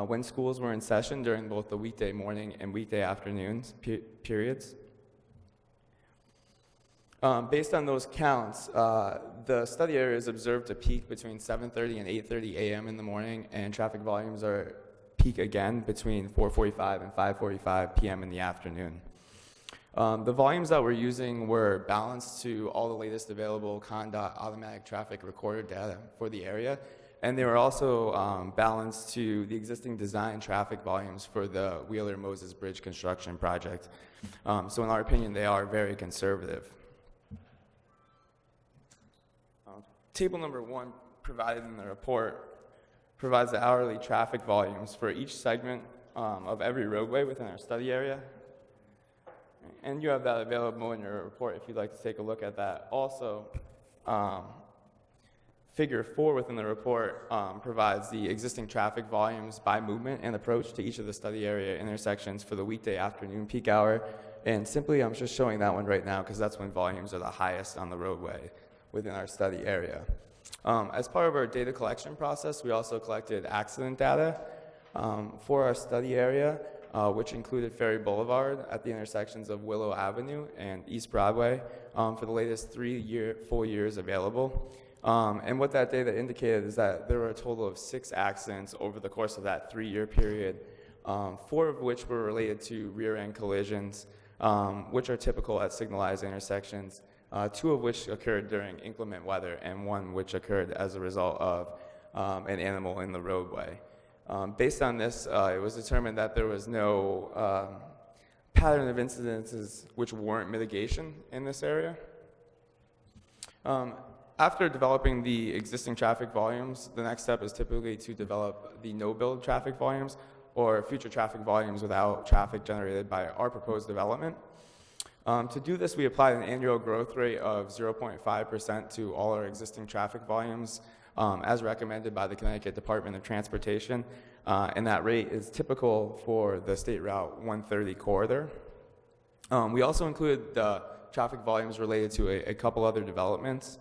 when schools were in session during both the weekday morning and weekday afternoons periods. Based on those counts, the study area is observed to peak between 7:30 and 8:30 a.m. in the morning, and traffic volumes peak again between 4:45 and 5:45 p.m. in the afternoon. The volumes that we're using were balanced to all the latest available CONDOT automatic traffic recorder data for the area, and they were also balanced to the existing design traffic volumes for the Wheeler-Moses Bridge construction project. So in our opinion, they are very conservative. Table number 1 provided in the report provides the hourly traffic volumes for each segment of every roadway within our study area. And you have that available in your report if you'd like to take a look at that. Also, Figure 4 within the report provides the existing traffic volumes by movement and approach to each of the study area intersections for the weekday afternoon peak hour. And simply, I'm just showing that one right now because that's when volumes are the highest on the roadway within our study area. As part of our data collection process, we also collected accident data for our study area, which included Ferry Boulevard at the intersections of Willow Avenue and East Broadway for the latest 3 full years available. And what that data indicated is that there were a total of 6 accidents over the course of that 3-year period, 4 of which were related to rear-end collisions, which are typical at signalized intersections, 2 of which occurred during inclement weather, and 1 which occurred as a result of an animal in the roadway. Based on this, it was determined that there was no pattern of incidences which warrant mitigation in this area. After developing the existing traffic volumes, the next step is typically to develop the no-build traffic volumes or future traffic volumes without traffic generated by our proposed development. To do this, we applied an annual growth rate of 0.5% to all our existing traffic volumes as recommended by the Connecticut Department of Transportation, and that rate is typical for the State Route 130 corridor. We also included traffic volumes related to a couple other developments.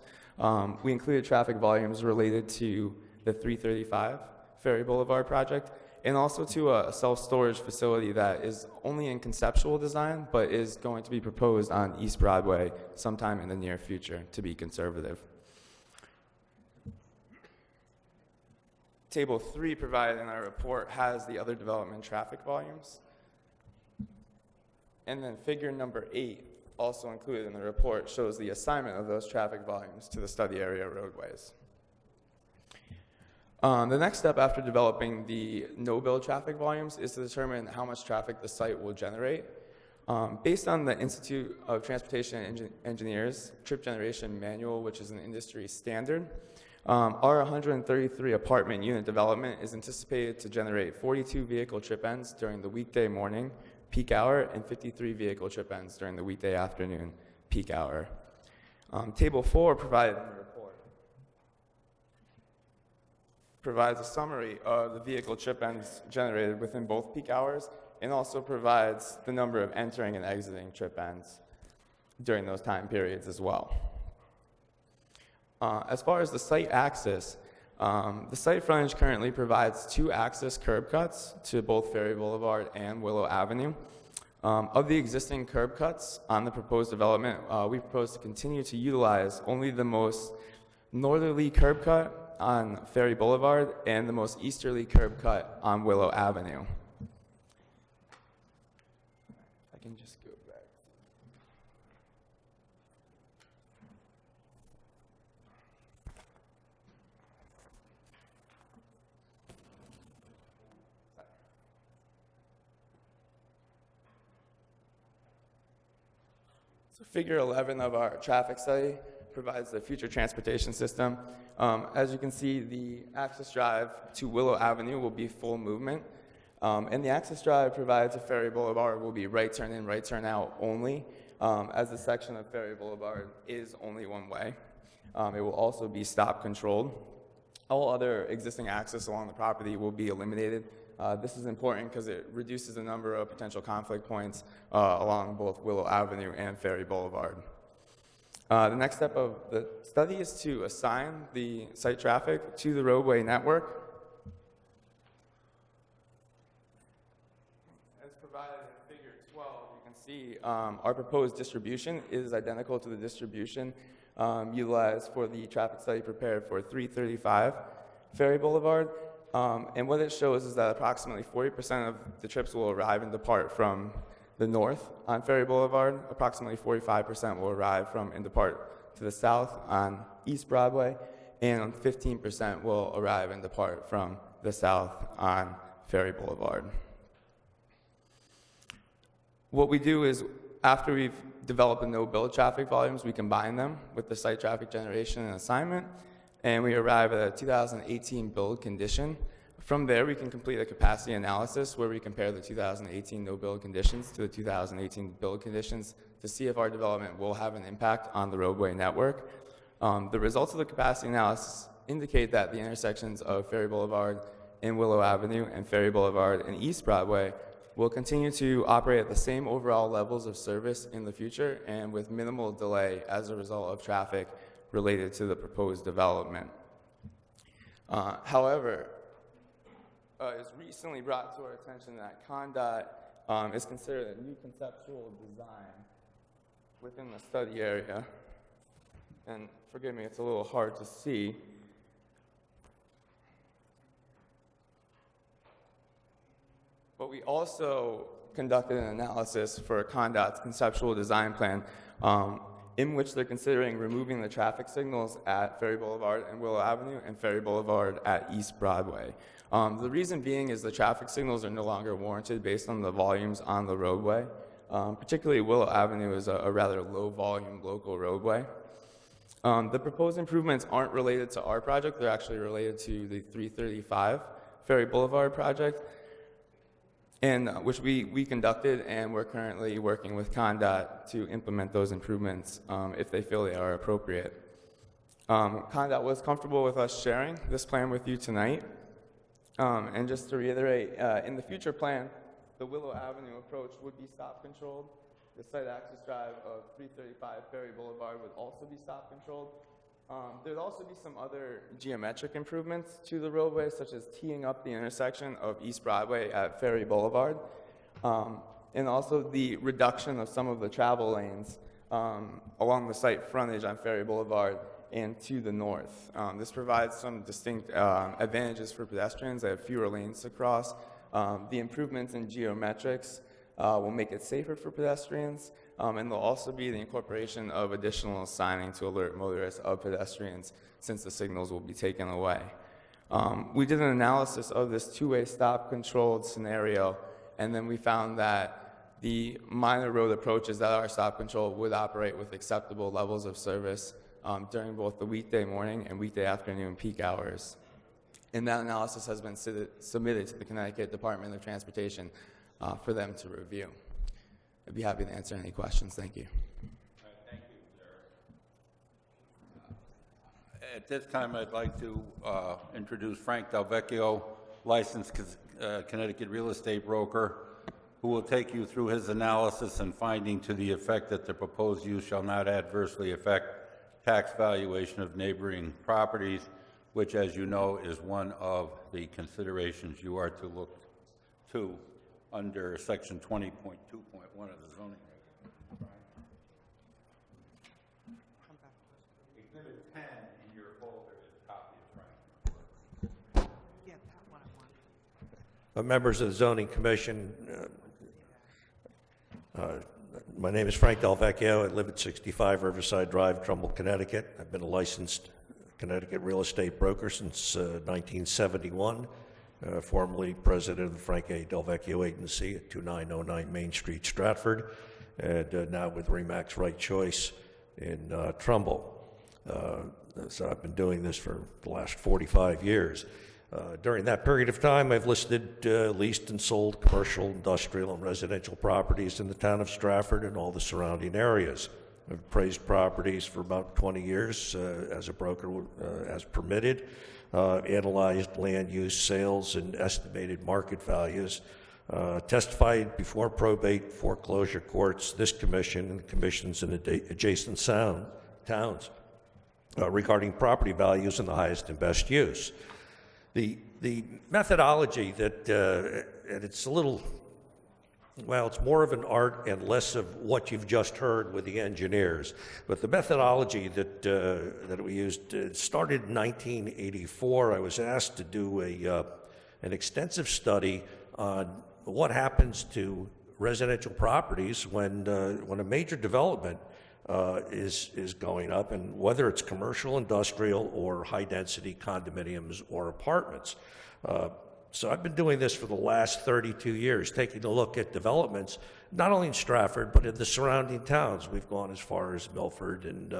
We included traffic volumes related to the 335 Ferry Boulevard project and also to a self-storage facility that is only in conceptual design but is going to be proposed on East Broadway sometime in the near future to be conservative. Table 3 provided in our report has the other development traffic volumes. And then figure number 8, also included in the report, shows the assignment of those traffic volumes to the study area roadways. The next step after developing the no-build traffic volumes is to determine how much traffic the site will generate. Based on the Institute of Transportation Engineers trip generation manual, which is an industry standard, our 133 apartment unit development is anticipated to generate 42 vehicle trip ends during the weekday morning peak hour and 53 vehicle trip ends during the weekday afternoon peak hour. Table 4 provided in the report provides a summary of the vehicle trip ends generated within both peak hours and also provides the number of entering and exiting trip ends during those time periods as well. As far as the site access, the site frontage currently provides 2 access curb cuts to both Ferry Boulevard and Willow Avenue. Of the existing curb cuts on the proposed development, we propose to continue to utilize only the most northerly curb cut on Ferry Boulevard and the most easterly curb cut on Willow Avenue. I can just go back. So figure 11 of our traffic study provides the future transportation system. As you can see, the access drive to Willow Avenue will be full movement. And the access drive provided to Ferry Boulevard will be right turn in, right turn out only, as the section of Ferry Boulevard is only one way. It will also be stop controlled. All other existing access along the property will be eliminated. This is important because it reduces the number of potential conflict points along both Willow Avenue and Ferry Boulevard. The next step of the study is to assign the site traffic to the roadway network. As provided in figure 12, you can see our proposed distribution is identical to the distribution utilized for the traffic study prepared for 335 Ferry Boulevard. And what it shows is that approximately 40% of the trips will arrive and depart from the north on Ferry Boulevard. Approximately 45% will arrive from and depart to the south on East Broadway, and 15% will arrive and depart from the south on Ferry Boulevard. What we do is, after we've developed the no-build traffic volumes, we combine them with the site traffic generation and assignment, and we arrive at a 2018 build condition. From there, we can complete a capacity analysis where we compare the 2018 no-build conditions to the 2018 build conditions to see if our development will have an impact on the roadway network. The results of the capacity analysis indicate that the intersections of Ferry Boulevard and Willow Avenue and Ferry Boulevard and East Broadway will continue to operate at the same overall levels of service in the future and with minimal delay as a result of traffic related to the proposed development. However, it's recently brought to our attention that CONDOT is considered a new conceptual design within the study area. And forgive me, it's a little hard to see. But we also conducted an analysis for CONDOT's conceptual design plan in which they're considering removing the traffic signals at Ferry Boulevard and Willow Avenue and Ferry Boulevard at East Broadway. The reason being is the traffic signals are no longer warranted based on the volumes on the roadway. Particularly Willow Avenue is a rather low volume local roadway. The proposed improvements aren't related to our project, they're actually related to the 335 Ferry Boulevard project, and which we conducted, and we're currently working with CONDOT to implement those improvements if they feel they are appropriate. CONDOT was comfortable with us sharing this plan with you tonight. And just to reiterate, in the future plan, the Willow Avenue approach would be stop controlled. The site access drive of 335 Ferry Boulevard would also be stop controlled. There'd also be some other geometric improvements to the roadway, such as teeing up the intersection of East Broadway at Ferry Boulevard, and also the reduction of some of the travel lanes along the site frontage on Ferry Boulevard and to the north. This provides some distinct advantages for pedestrians. They have fewer lanes to cross. The improvements in geometrics will make it safer for pedestrians, and there'll also be the incorporation of additional signing to alert motorists of pedestrians since the signals will be taken away. We did an analysis of this two-way stop controlled scenario, and then we found that the minor road approaches that are stop control would operate with acceptable levels of service during both the weekday morning and weekday afternoon peak hours. And that analysis has been submitted to the Connecticut Department of Transportation for them to review. I'd be happy to answer any questions. Thank you. Thank you, sir. At this time, I'd like to introduce Frank Delvecchio, licensed Connecticut real estate broker, who will take you through his analysis and finding to the effect that the proposed use shall not adversely affect tax valuation of neighboring properties, which, as you know, is one of the considerations you are to look to under section 20.2.1 of the zoning regulations. Exhibit 10 in your folder is a copy of Frank's report. Members of the Zoning Commission, my name is Frank Delvecchio. I live at 65 Riverside Drive, Trumbull, Connecticut. I've been a licensed Connecticut real estate broker since 1971, formerly president of the Frank A. Delvecchio Agency at 2909 Main Street, Stratford, and now with Remax Right Choice in Trumbull. So I've been doing this for the last 45 years. During that period of time, I've listed, leased and sold commercial, industrial, and residential properties in the town of Stratford and all the surrounding areas. I've appraised properties for about 20 years as a broker, as permitted, analyzed land use, sales, and estimated market values, testified before probate, foreclosure courts, this commission, and commissions in adjacent towns regarding property values and the highest and best use. The methodology that, and it's a little, well, it's more of an art and less of what you've just heard with the engineers. But the methodology that we used started in 1984. I was asked to do an extensive study on what happens to residential properties when a major development is going up, and whether it's commercial, industrial, or high-density condominiums or apartments. So I've been doing this for the last 32 years, taking a look at developments, not only in Stratford, but in the surrounding towns. We've gone as far as Milford and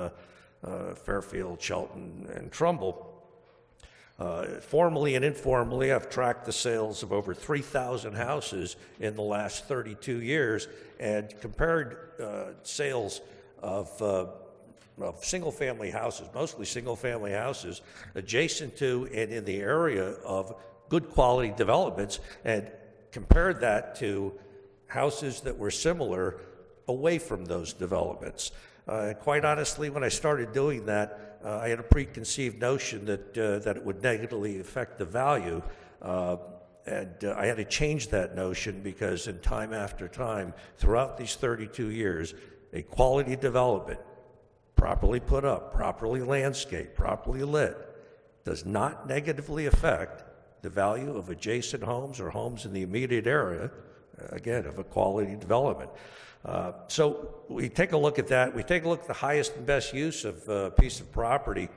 Fairfield, Shelton, and Trumbull. Formally and informally, I've tracked the sales of over 3,000 houses in the last 32 years and compared sales of single-family houses, mostly single-family houses, adjacent to and in the area of good quality developments, and compared that to houses that were similar away from those developments. Quite honestly, when I started doing that, I had a preconceived notion that it would negatively affect the value, and I had to change that notion because in time after time, throughout these 32 years, a quality development, properly put up, properly landscaped, properly lit, does not negatively affect the value of adjacent homes or homes in the immediate area, again, of a quality development. So we take a look at that. We take a look at the highest and best use of a piece of property.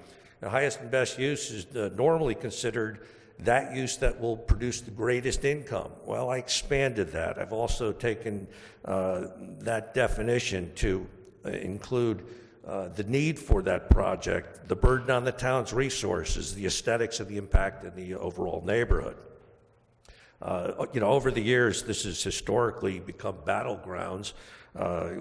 The highest and best use is normally considered that use that will produce the greatest income. Well, I expanded that. I've also taken that definition to include the need for that project, the burden on the town's resources, the aesthetics and the impact in the overall neighborhood. Over the years, this has historically become battlegrounds.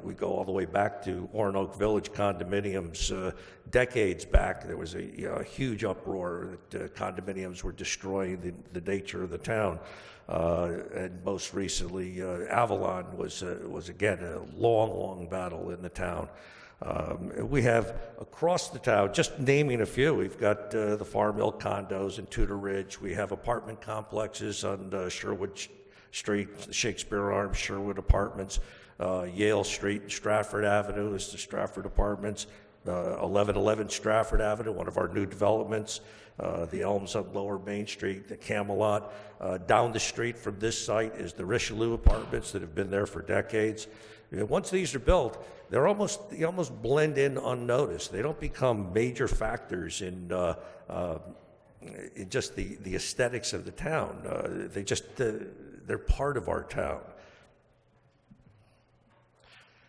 We go all the way back to Orinoco Village condominiums. Decades back, there was a huge uproar that condominiums were destroying the nature of the town. And most recently, Avalon was again a long battle in the town. We have across the town, just naming a few, we've got the Farm Mill condos in Tudor Ridge. We have apartment complexes on Sherwood Street, Shakespeare Arms, Sherwood Apartments, Yale Street, and Stratford Avenue is the Stratford Apartments, 1111 Stratford Avenue, one of our new developments, the Elms on Lower Main Street, the Camelot. Down the street from this site is the Richelieu Apartments that have been there for decades. Once these are built, they almost blend in unnoticed. They don't become major factors in just the aesthetics of the town. They're part of our town.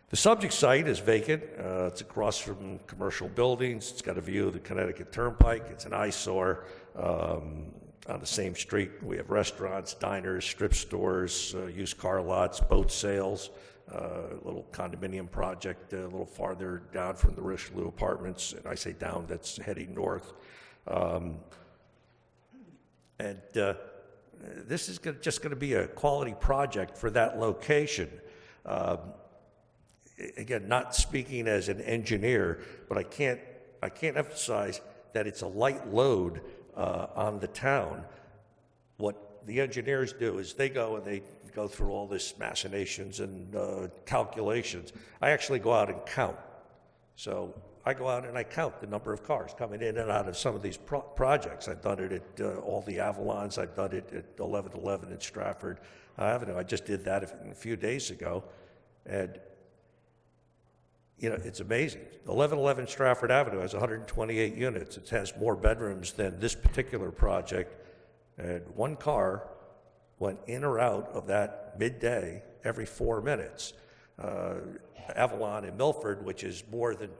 The subject site is vacant. It's across from commercial buildings. It's got a view of the Connecticut Turnpike. It's an eyesore. On the same street, we have restaurants, diners, strip stores, used car lots, boat sales, a little condominium project a little farther down from the Richelieu Apartments. And I say down, that's heading north. This is just going to be a quality project for that location. Again, not speaking as an engineer, but I can't emphasize that it's a light load on the town. What the engineers do is they go and they go through all this machinations and calculations. I actually go out and count. So I go out and I count the number of cars coming in and out of some of these projects. I've done it at all the Avalons. I've done it at 1111 in Stratford Avenue. I just did that a few days ago. And it's amazing. 1111 Stratford Avenue has 128 units. It has more bedrooms than this particular project. And one car went in or out of that midday every 4 minutes. Avalon and Milford, which is more than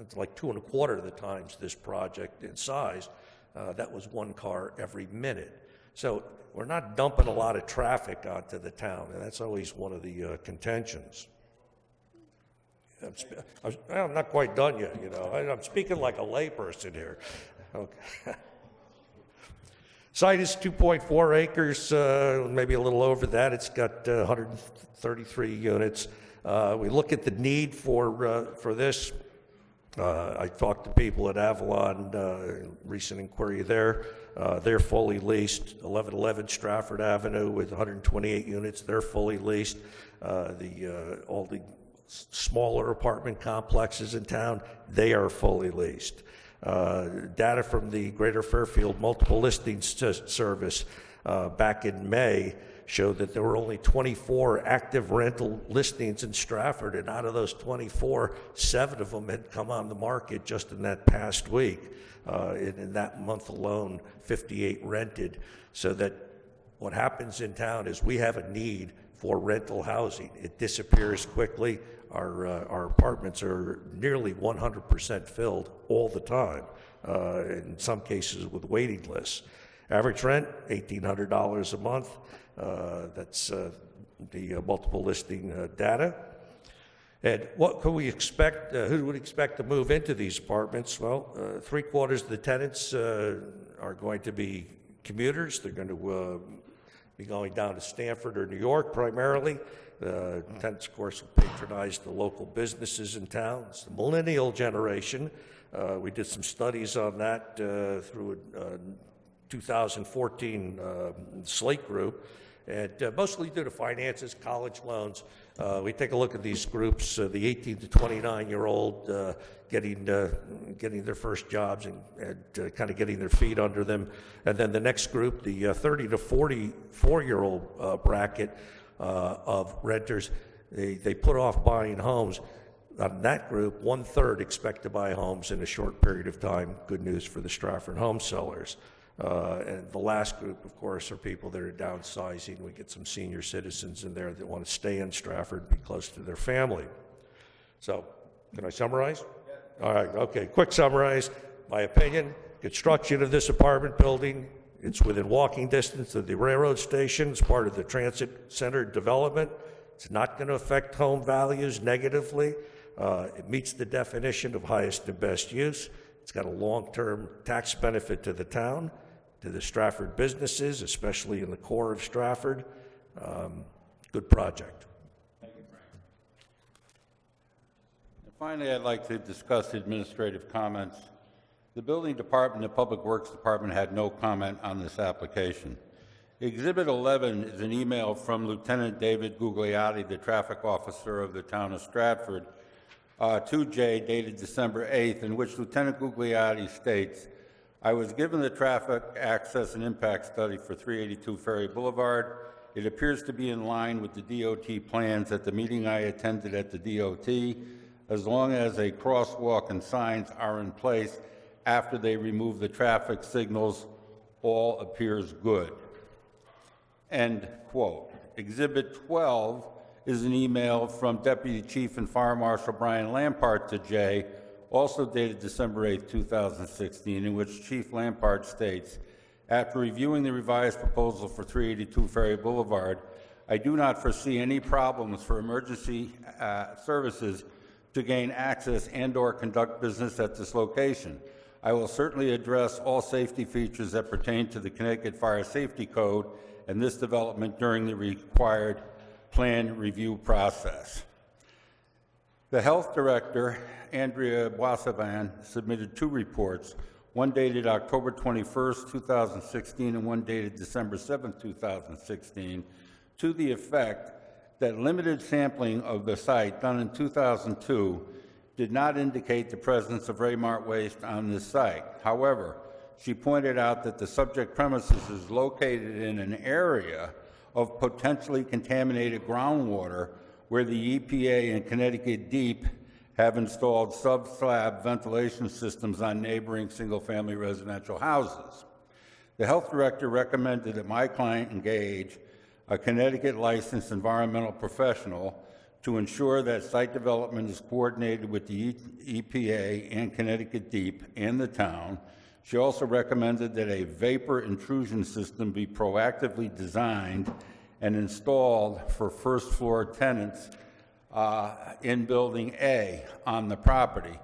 it's like 2.25 the times this project in size, that was one car every minute. So we're not dumping a lot of traffic onto the town, and that's always one of the contentions. I'm not quite done yet, I'm speaking like a layperson here. Okay. Site is 2.4 acres, maybe a little over that. It's got 133 units. We look at the need for this. I talked to people at Avalon, recent inquiry there. They're fully leased. 1111 Stratford Avenue with 128 units, they're fully leased. All the smaller apartment complexes in town, they are fully leased. Data from the Greater Fairfield Multiple Listings Service back in May showed that there were only 24 active rental listings in Stratford, and out of those 24, 7 of them had come on the market just in that past week. In that month alone, 58 rented. So that what happens in town is we have a need for rental housing. It disappears quickly. Our apartments are nearly 100% filled all the time, in some cases with waiting lists. Average rent, $1,800 a month. That's the multiple listing data. And what could we expect, who would expect to move into these apartments? Well, 3/4 of the tenants are going to be commuters. They're going to be going down to Stratford or New York primarily. Tenants, of course, will patronize the local businesses in town. It's the millennial generation. We did some studies on that through a 2014 Slate group, and mostly due to finances, college loans. We take a look at these groups, the 18 to 29-year-old getting their first jobs and kind of getting their feet under them. And then the next group, the 30 to 44-year-old bracket of renters, they put off buying homes. On that group, 1/3 expect to buy homes in a short period of time. Good news for the Stratford home sellers. And the last group, of course, are people that are downsizing. We get some senior citizens in there that want to stay in Stratford, be close to their family. So, can I summarize? All right, okay, quick summarize. My opinion, construction of this apartment building, it's within walking distance of the railroad station. It's part of the transit center development. It's not going to affect home values negatively. It meets the definition of highest and best use. It's got a long-term tax benefit to the town, to the Stratford businesses, especially in the core of Stratford. Good project. Thank you, Frank. And finally, I'd like to discuss administrative comments. The Building Department and the Public Works Department had no comment on this application. Exhibit 11 is an email from Lieutenant David Gugliotti, the traffic officer of the town of Stratford, to Jay, dated December 8th, in which Lieutenant Gugliotti states, I was given the traffic access and impact study for 382 Ferry Boulevard. It appears to be in line with the DOT plans at the meeting I attended at the DOT, as long as a crosswalk and signs are in place after they remove the traffic signals, all appears good. End quote. Exhibit 12 is an email from Deputy Chief and Fire Marshal Brian Lampart to Jay, also dated December 8, 2016, in which Chief Lampart states, after reviewing the revised proposal for 382 Ferry Boulevard, I do not foresee any problems for emergency services to gain access and/or conduct business at this location. I will certainly address all safety features that pertain to the Connecticut Fire Safety Code and this development during the required plan review process. The health director, Andrea Boissavan, submitted 2 reports, one dated October 21st, 2016, and one dated December 7th, 2016, to the effect that limited sampling of the site done in 2002 did not indicate the presence of Raymart waste on this site. However, she pointed out that the subject premises is located in an area of potentially contaminated groundwater where the EPA and Connecticut Deep have installed sub-slab ventilation systems on neighboring single-family residential houses. The health director recommended that my client engage a Connecticut-licensed environmental professional to ensure that site development is coordinated with the EPA and Connecticut Deep and the town. She also recommended that a vapor intrusion system be proactively designed and installed for first-floor tenants in Building A on the property.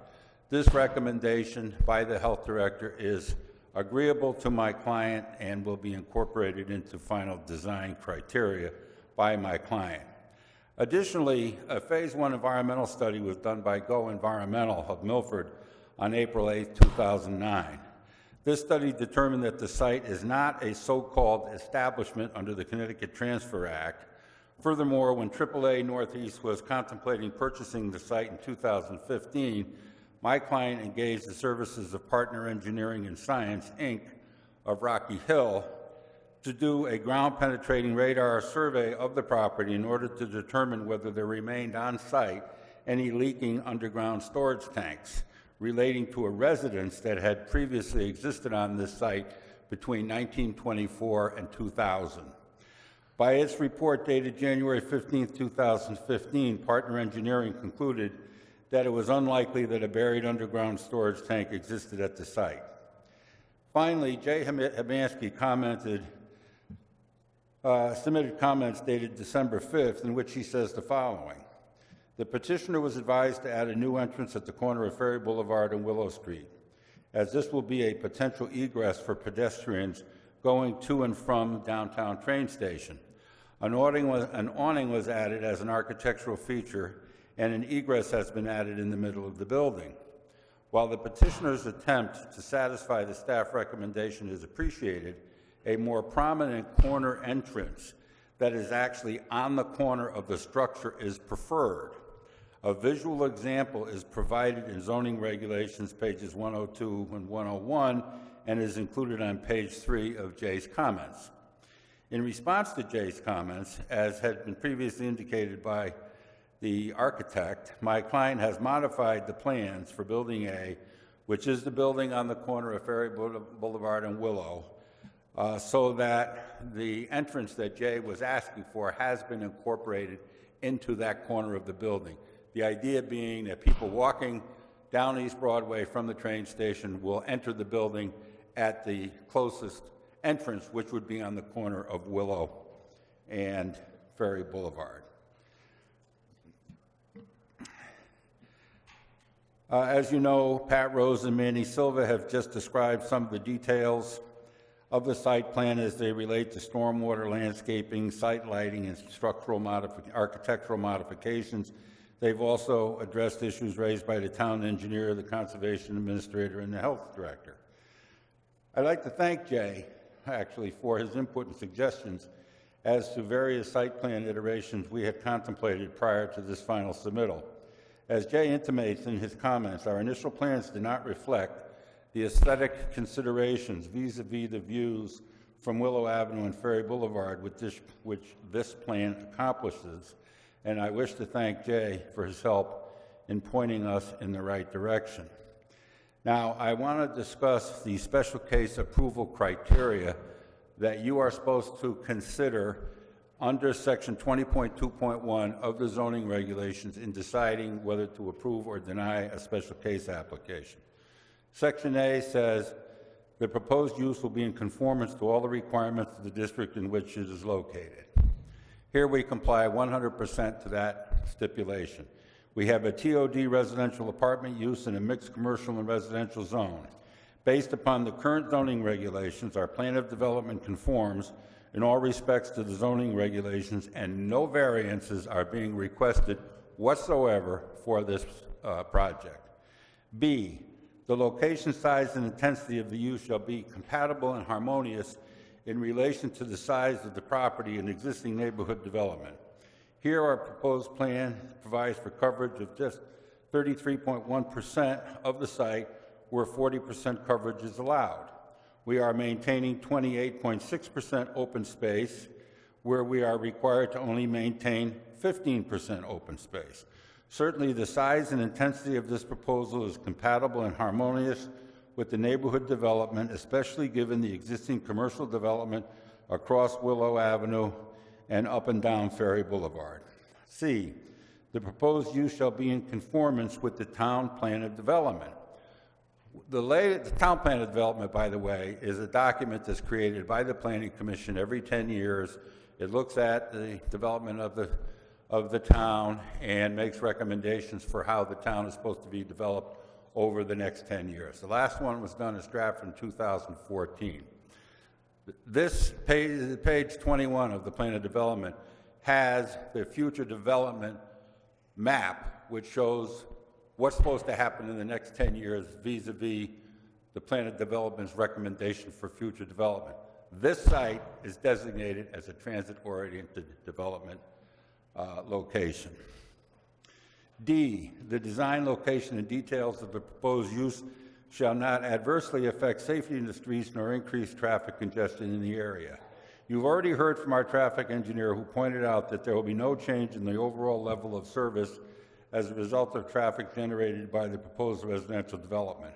This recommendation by the health director is agreeable to my client and will be incorporated into final design criteria by my client. Additionally, a Phase 1 environmental study was done by Go Environmental of Milford on April 8, 2009. This study determined that the site is not a so-called establishment under the Connecticut Transfer Act. Furthermore, when AAA Northeast was contemplating purchasing the site in 2015, my client engaged the services of Partner Engineering and Science, Inc. of Rocky Hill to do a ground penetrating radar survey of the property in order to determine whether there remained on site any leaking underground storage tanks relating to a residence that had previously existed on this site between 1924 and 2000. By its report dated January 15, 2015, Partner Engineering concluded that it was unlikely that a buried underground storage tank existed at the site. Finally, Jay Habansky submitted comments dated December 5th in which he says the following. The petitioner was advised to add a new entrance at the corner of Ferry Boulevard and Willow Street, as this will be a potential egress for pedestrians going to and from downtown train station. An awning was added as an architectural feature, and an egress has been added in the middle of the building. While the petitioner's attempt to satisfy the staff recommendation is appreciated, a more prominent corner entrance that is actually on the corner of the structure is preferred. A visual example is provided in zoning regulations, pages 102 and 101, and is included on page 3 of Jay's comments. In response to Jay's comments, as had been previously indicated by the architect, my client has modified the plans for Building A, which is the building on the corner of Ferry Boulevard and Willow, so that the entrance that Jay was asking for has been incorporated into that corner of the building. The idea being that people walking down East Broadway from the train station will enter the building at the closest entrance, which would be on the corner of Willow and Ferry Boulevard. As you know, Pat Rose and Manny Silva have just described some of the details of the site plan as they relate to stormwater, landscaping, site lighting, and architectural modifications. They've also addressed issues raised by the town engineer, the conservation administrator, and the health director. I'd like to thank Jay, actually, for his input and suggestions as to various site plan iterations we had contemplated prior to this final submittal. As Jay intimates in his comments, our initial plans did not reflect the aesthetic considerations vis-a-vis the views from Willow Avenue and Ferry Boulevard, which this plan accomplishes, and I wish to thank Jay for his help in pointing us in the right direction. Now, I want to discuss the special case approval criteria that you are supposed to consider under Section 20.2.1 of the zoning regulations in deciding whether to approve or deny a special case application. Section A says the proposed use will be in conformance to all the requirements of the district in which it is located. Here we comply 100% to that stipulation. We have a TOD residential apartment use in a mixed commercial and residential zone. Based upon the current zoning regulations, our plan of development conforms in all respects to the zoning regulations, and no variances are being requested whatsoever for this project. B, the location, size, and intensity of the use shall be compatible and harmonious in relation to the size of the property and existing neighborhood development. Here, our proposed plan provides for coverage of just 33.1% of the site, where 40% coverage is allowed. We are maintaining 28.6% open space, where we are required to only maintain 15% open space. Certainly, the size and intensity of this proposal is compatible and harmonious with the neighborhood development, especially given the existing commercial development across Willow Avenue and up and down Ferry Boulevard. C, the proposed use shall be in conformance with the town plan of development. The town plan of development, by the way, is a document that's created by the Planning Commission every 10 years. It looks at the development of the town and makes recommendations for how the town is supposed to be developed over the next 10 years. The last one was done in Stratford in 2014. This page 21 of the plan of development has the future development map, which shows what's supposed to happen in the next 10 years vis-a-vis the plan of development's recommendation for future development. This site is designated as a transit-oriented development location. D, the design, location, and details of the proposed use shall not adversely affect safety in the streets nor increase traffic congestion in the area. You've already heard from our traffic engineer who pointed out that there will be no change in the overall level of service as a result of traffic generated by the proposed residential development.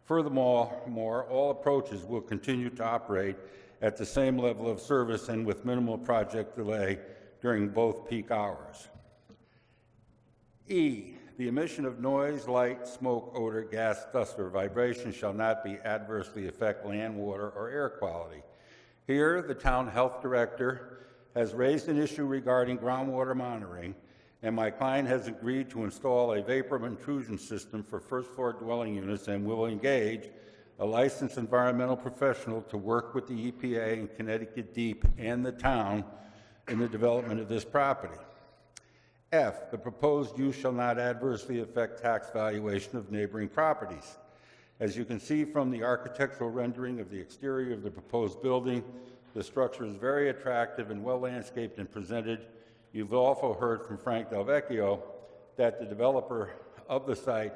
Furthermore, all approaches will continue to operate at the same level of service and with minimal project delay during both peak hours. E, the emission of noise, light, smoke, odor, gas, dust, or vibration shall not be adversely affect land, water, or air quality. Here, the town health director has raised an issue regarding groundwater monitoring, and my client has agreed to install a vapor intrusion system for first-floor dwelling units and will engage a licensed environmental professional to work with the EPA and Connecticut DEEP and the town in the development of this property. F, the proposed use shall not adversely affect tax valuation of neighboring properties. As you can see from the architectural rendering of the exterior of the proposed building, the structure is very attractive and well landscaped and presented. You've also heard from Frank Del Vecchio that the developer of the site,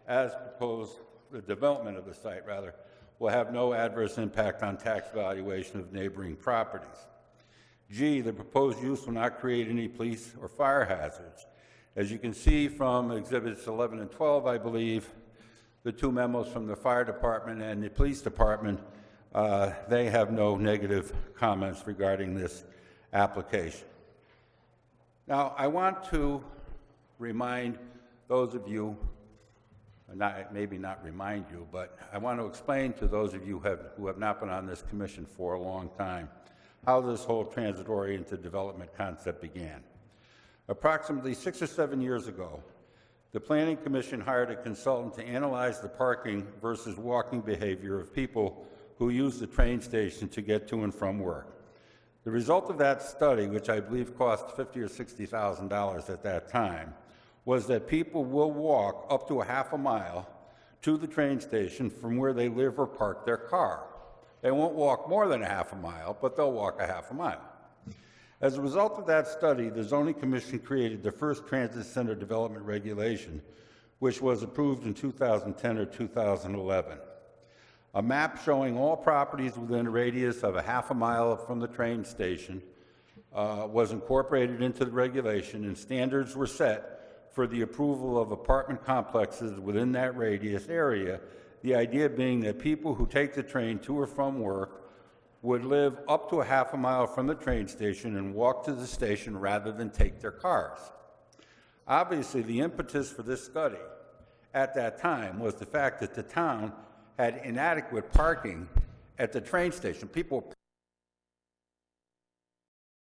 as proposed, the development of the site rather, will have no adverse impact on tax valuation of neighboring properties. G, the proposed use will not create any police or fire hazards. As you can see from Exhibits 11 and 12, I believe, the two memos from the fire department and the police department, they have no negative comments regarding this application. Now, I want to remind those of you, maybe not remind you, but I want to explain to those of you who have not been on this commission for a long time how this whole transit-oriented development concept began. Approximately 6 or 7 years ago, the Planning Commission hired a consultant to analyze the parking versus walking behavior of people who use the train station to get to and from work. The result of that study, which I believe cost $50,000 or $60,000 at that time, was that people will walk up to a half a mile to the train station from where they live or park their car. They won't walk more than a half a mile, but they'll walk a half a mile. As a result of that study, the Zoning Commission created the first transit center development regulation, which was approved in 2010 or 2011. A map showing all properties within a radius of a half a mile from the train station was incorporated into the regulation, and standards were set for the approval of apartment complexes within that radius area, the idea being that people who take the train to or from work would live up to a half a mile from the train station and walk to the station rather than take their cars. Obviously, the impetus for this study at that time was the fact that the town had inadequate parking at the train station. People were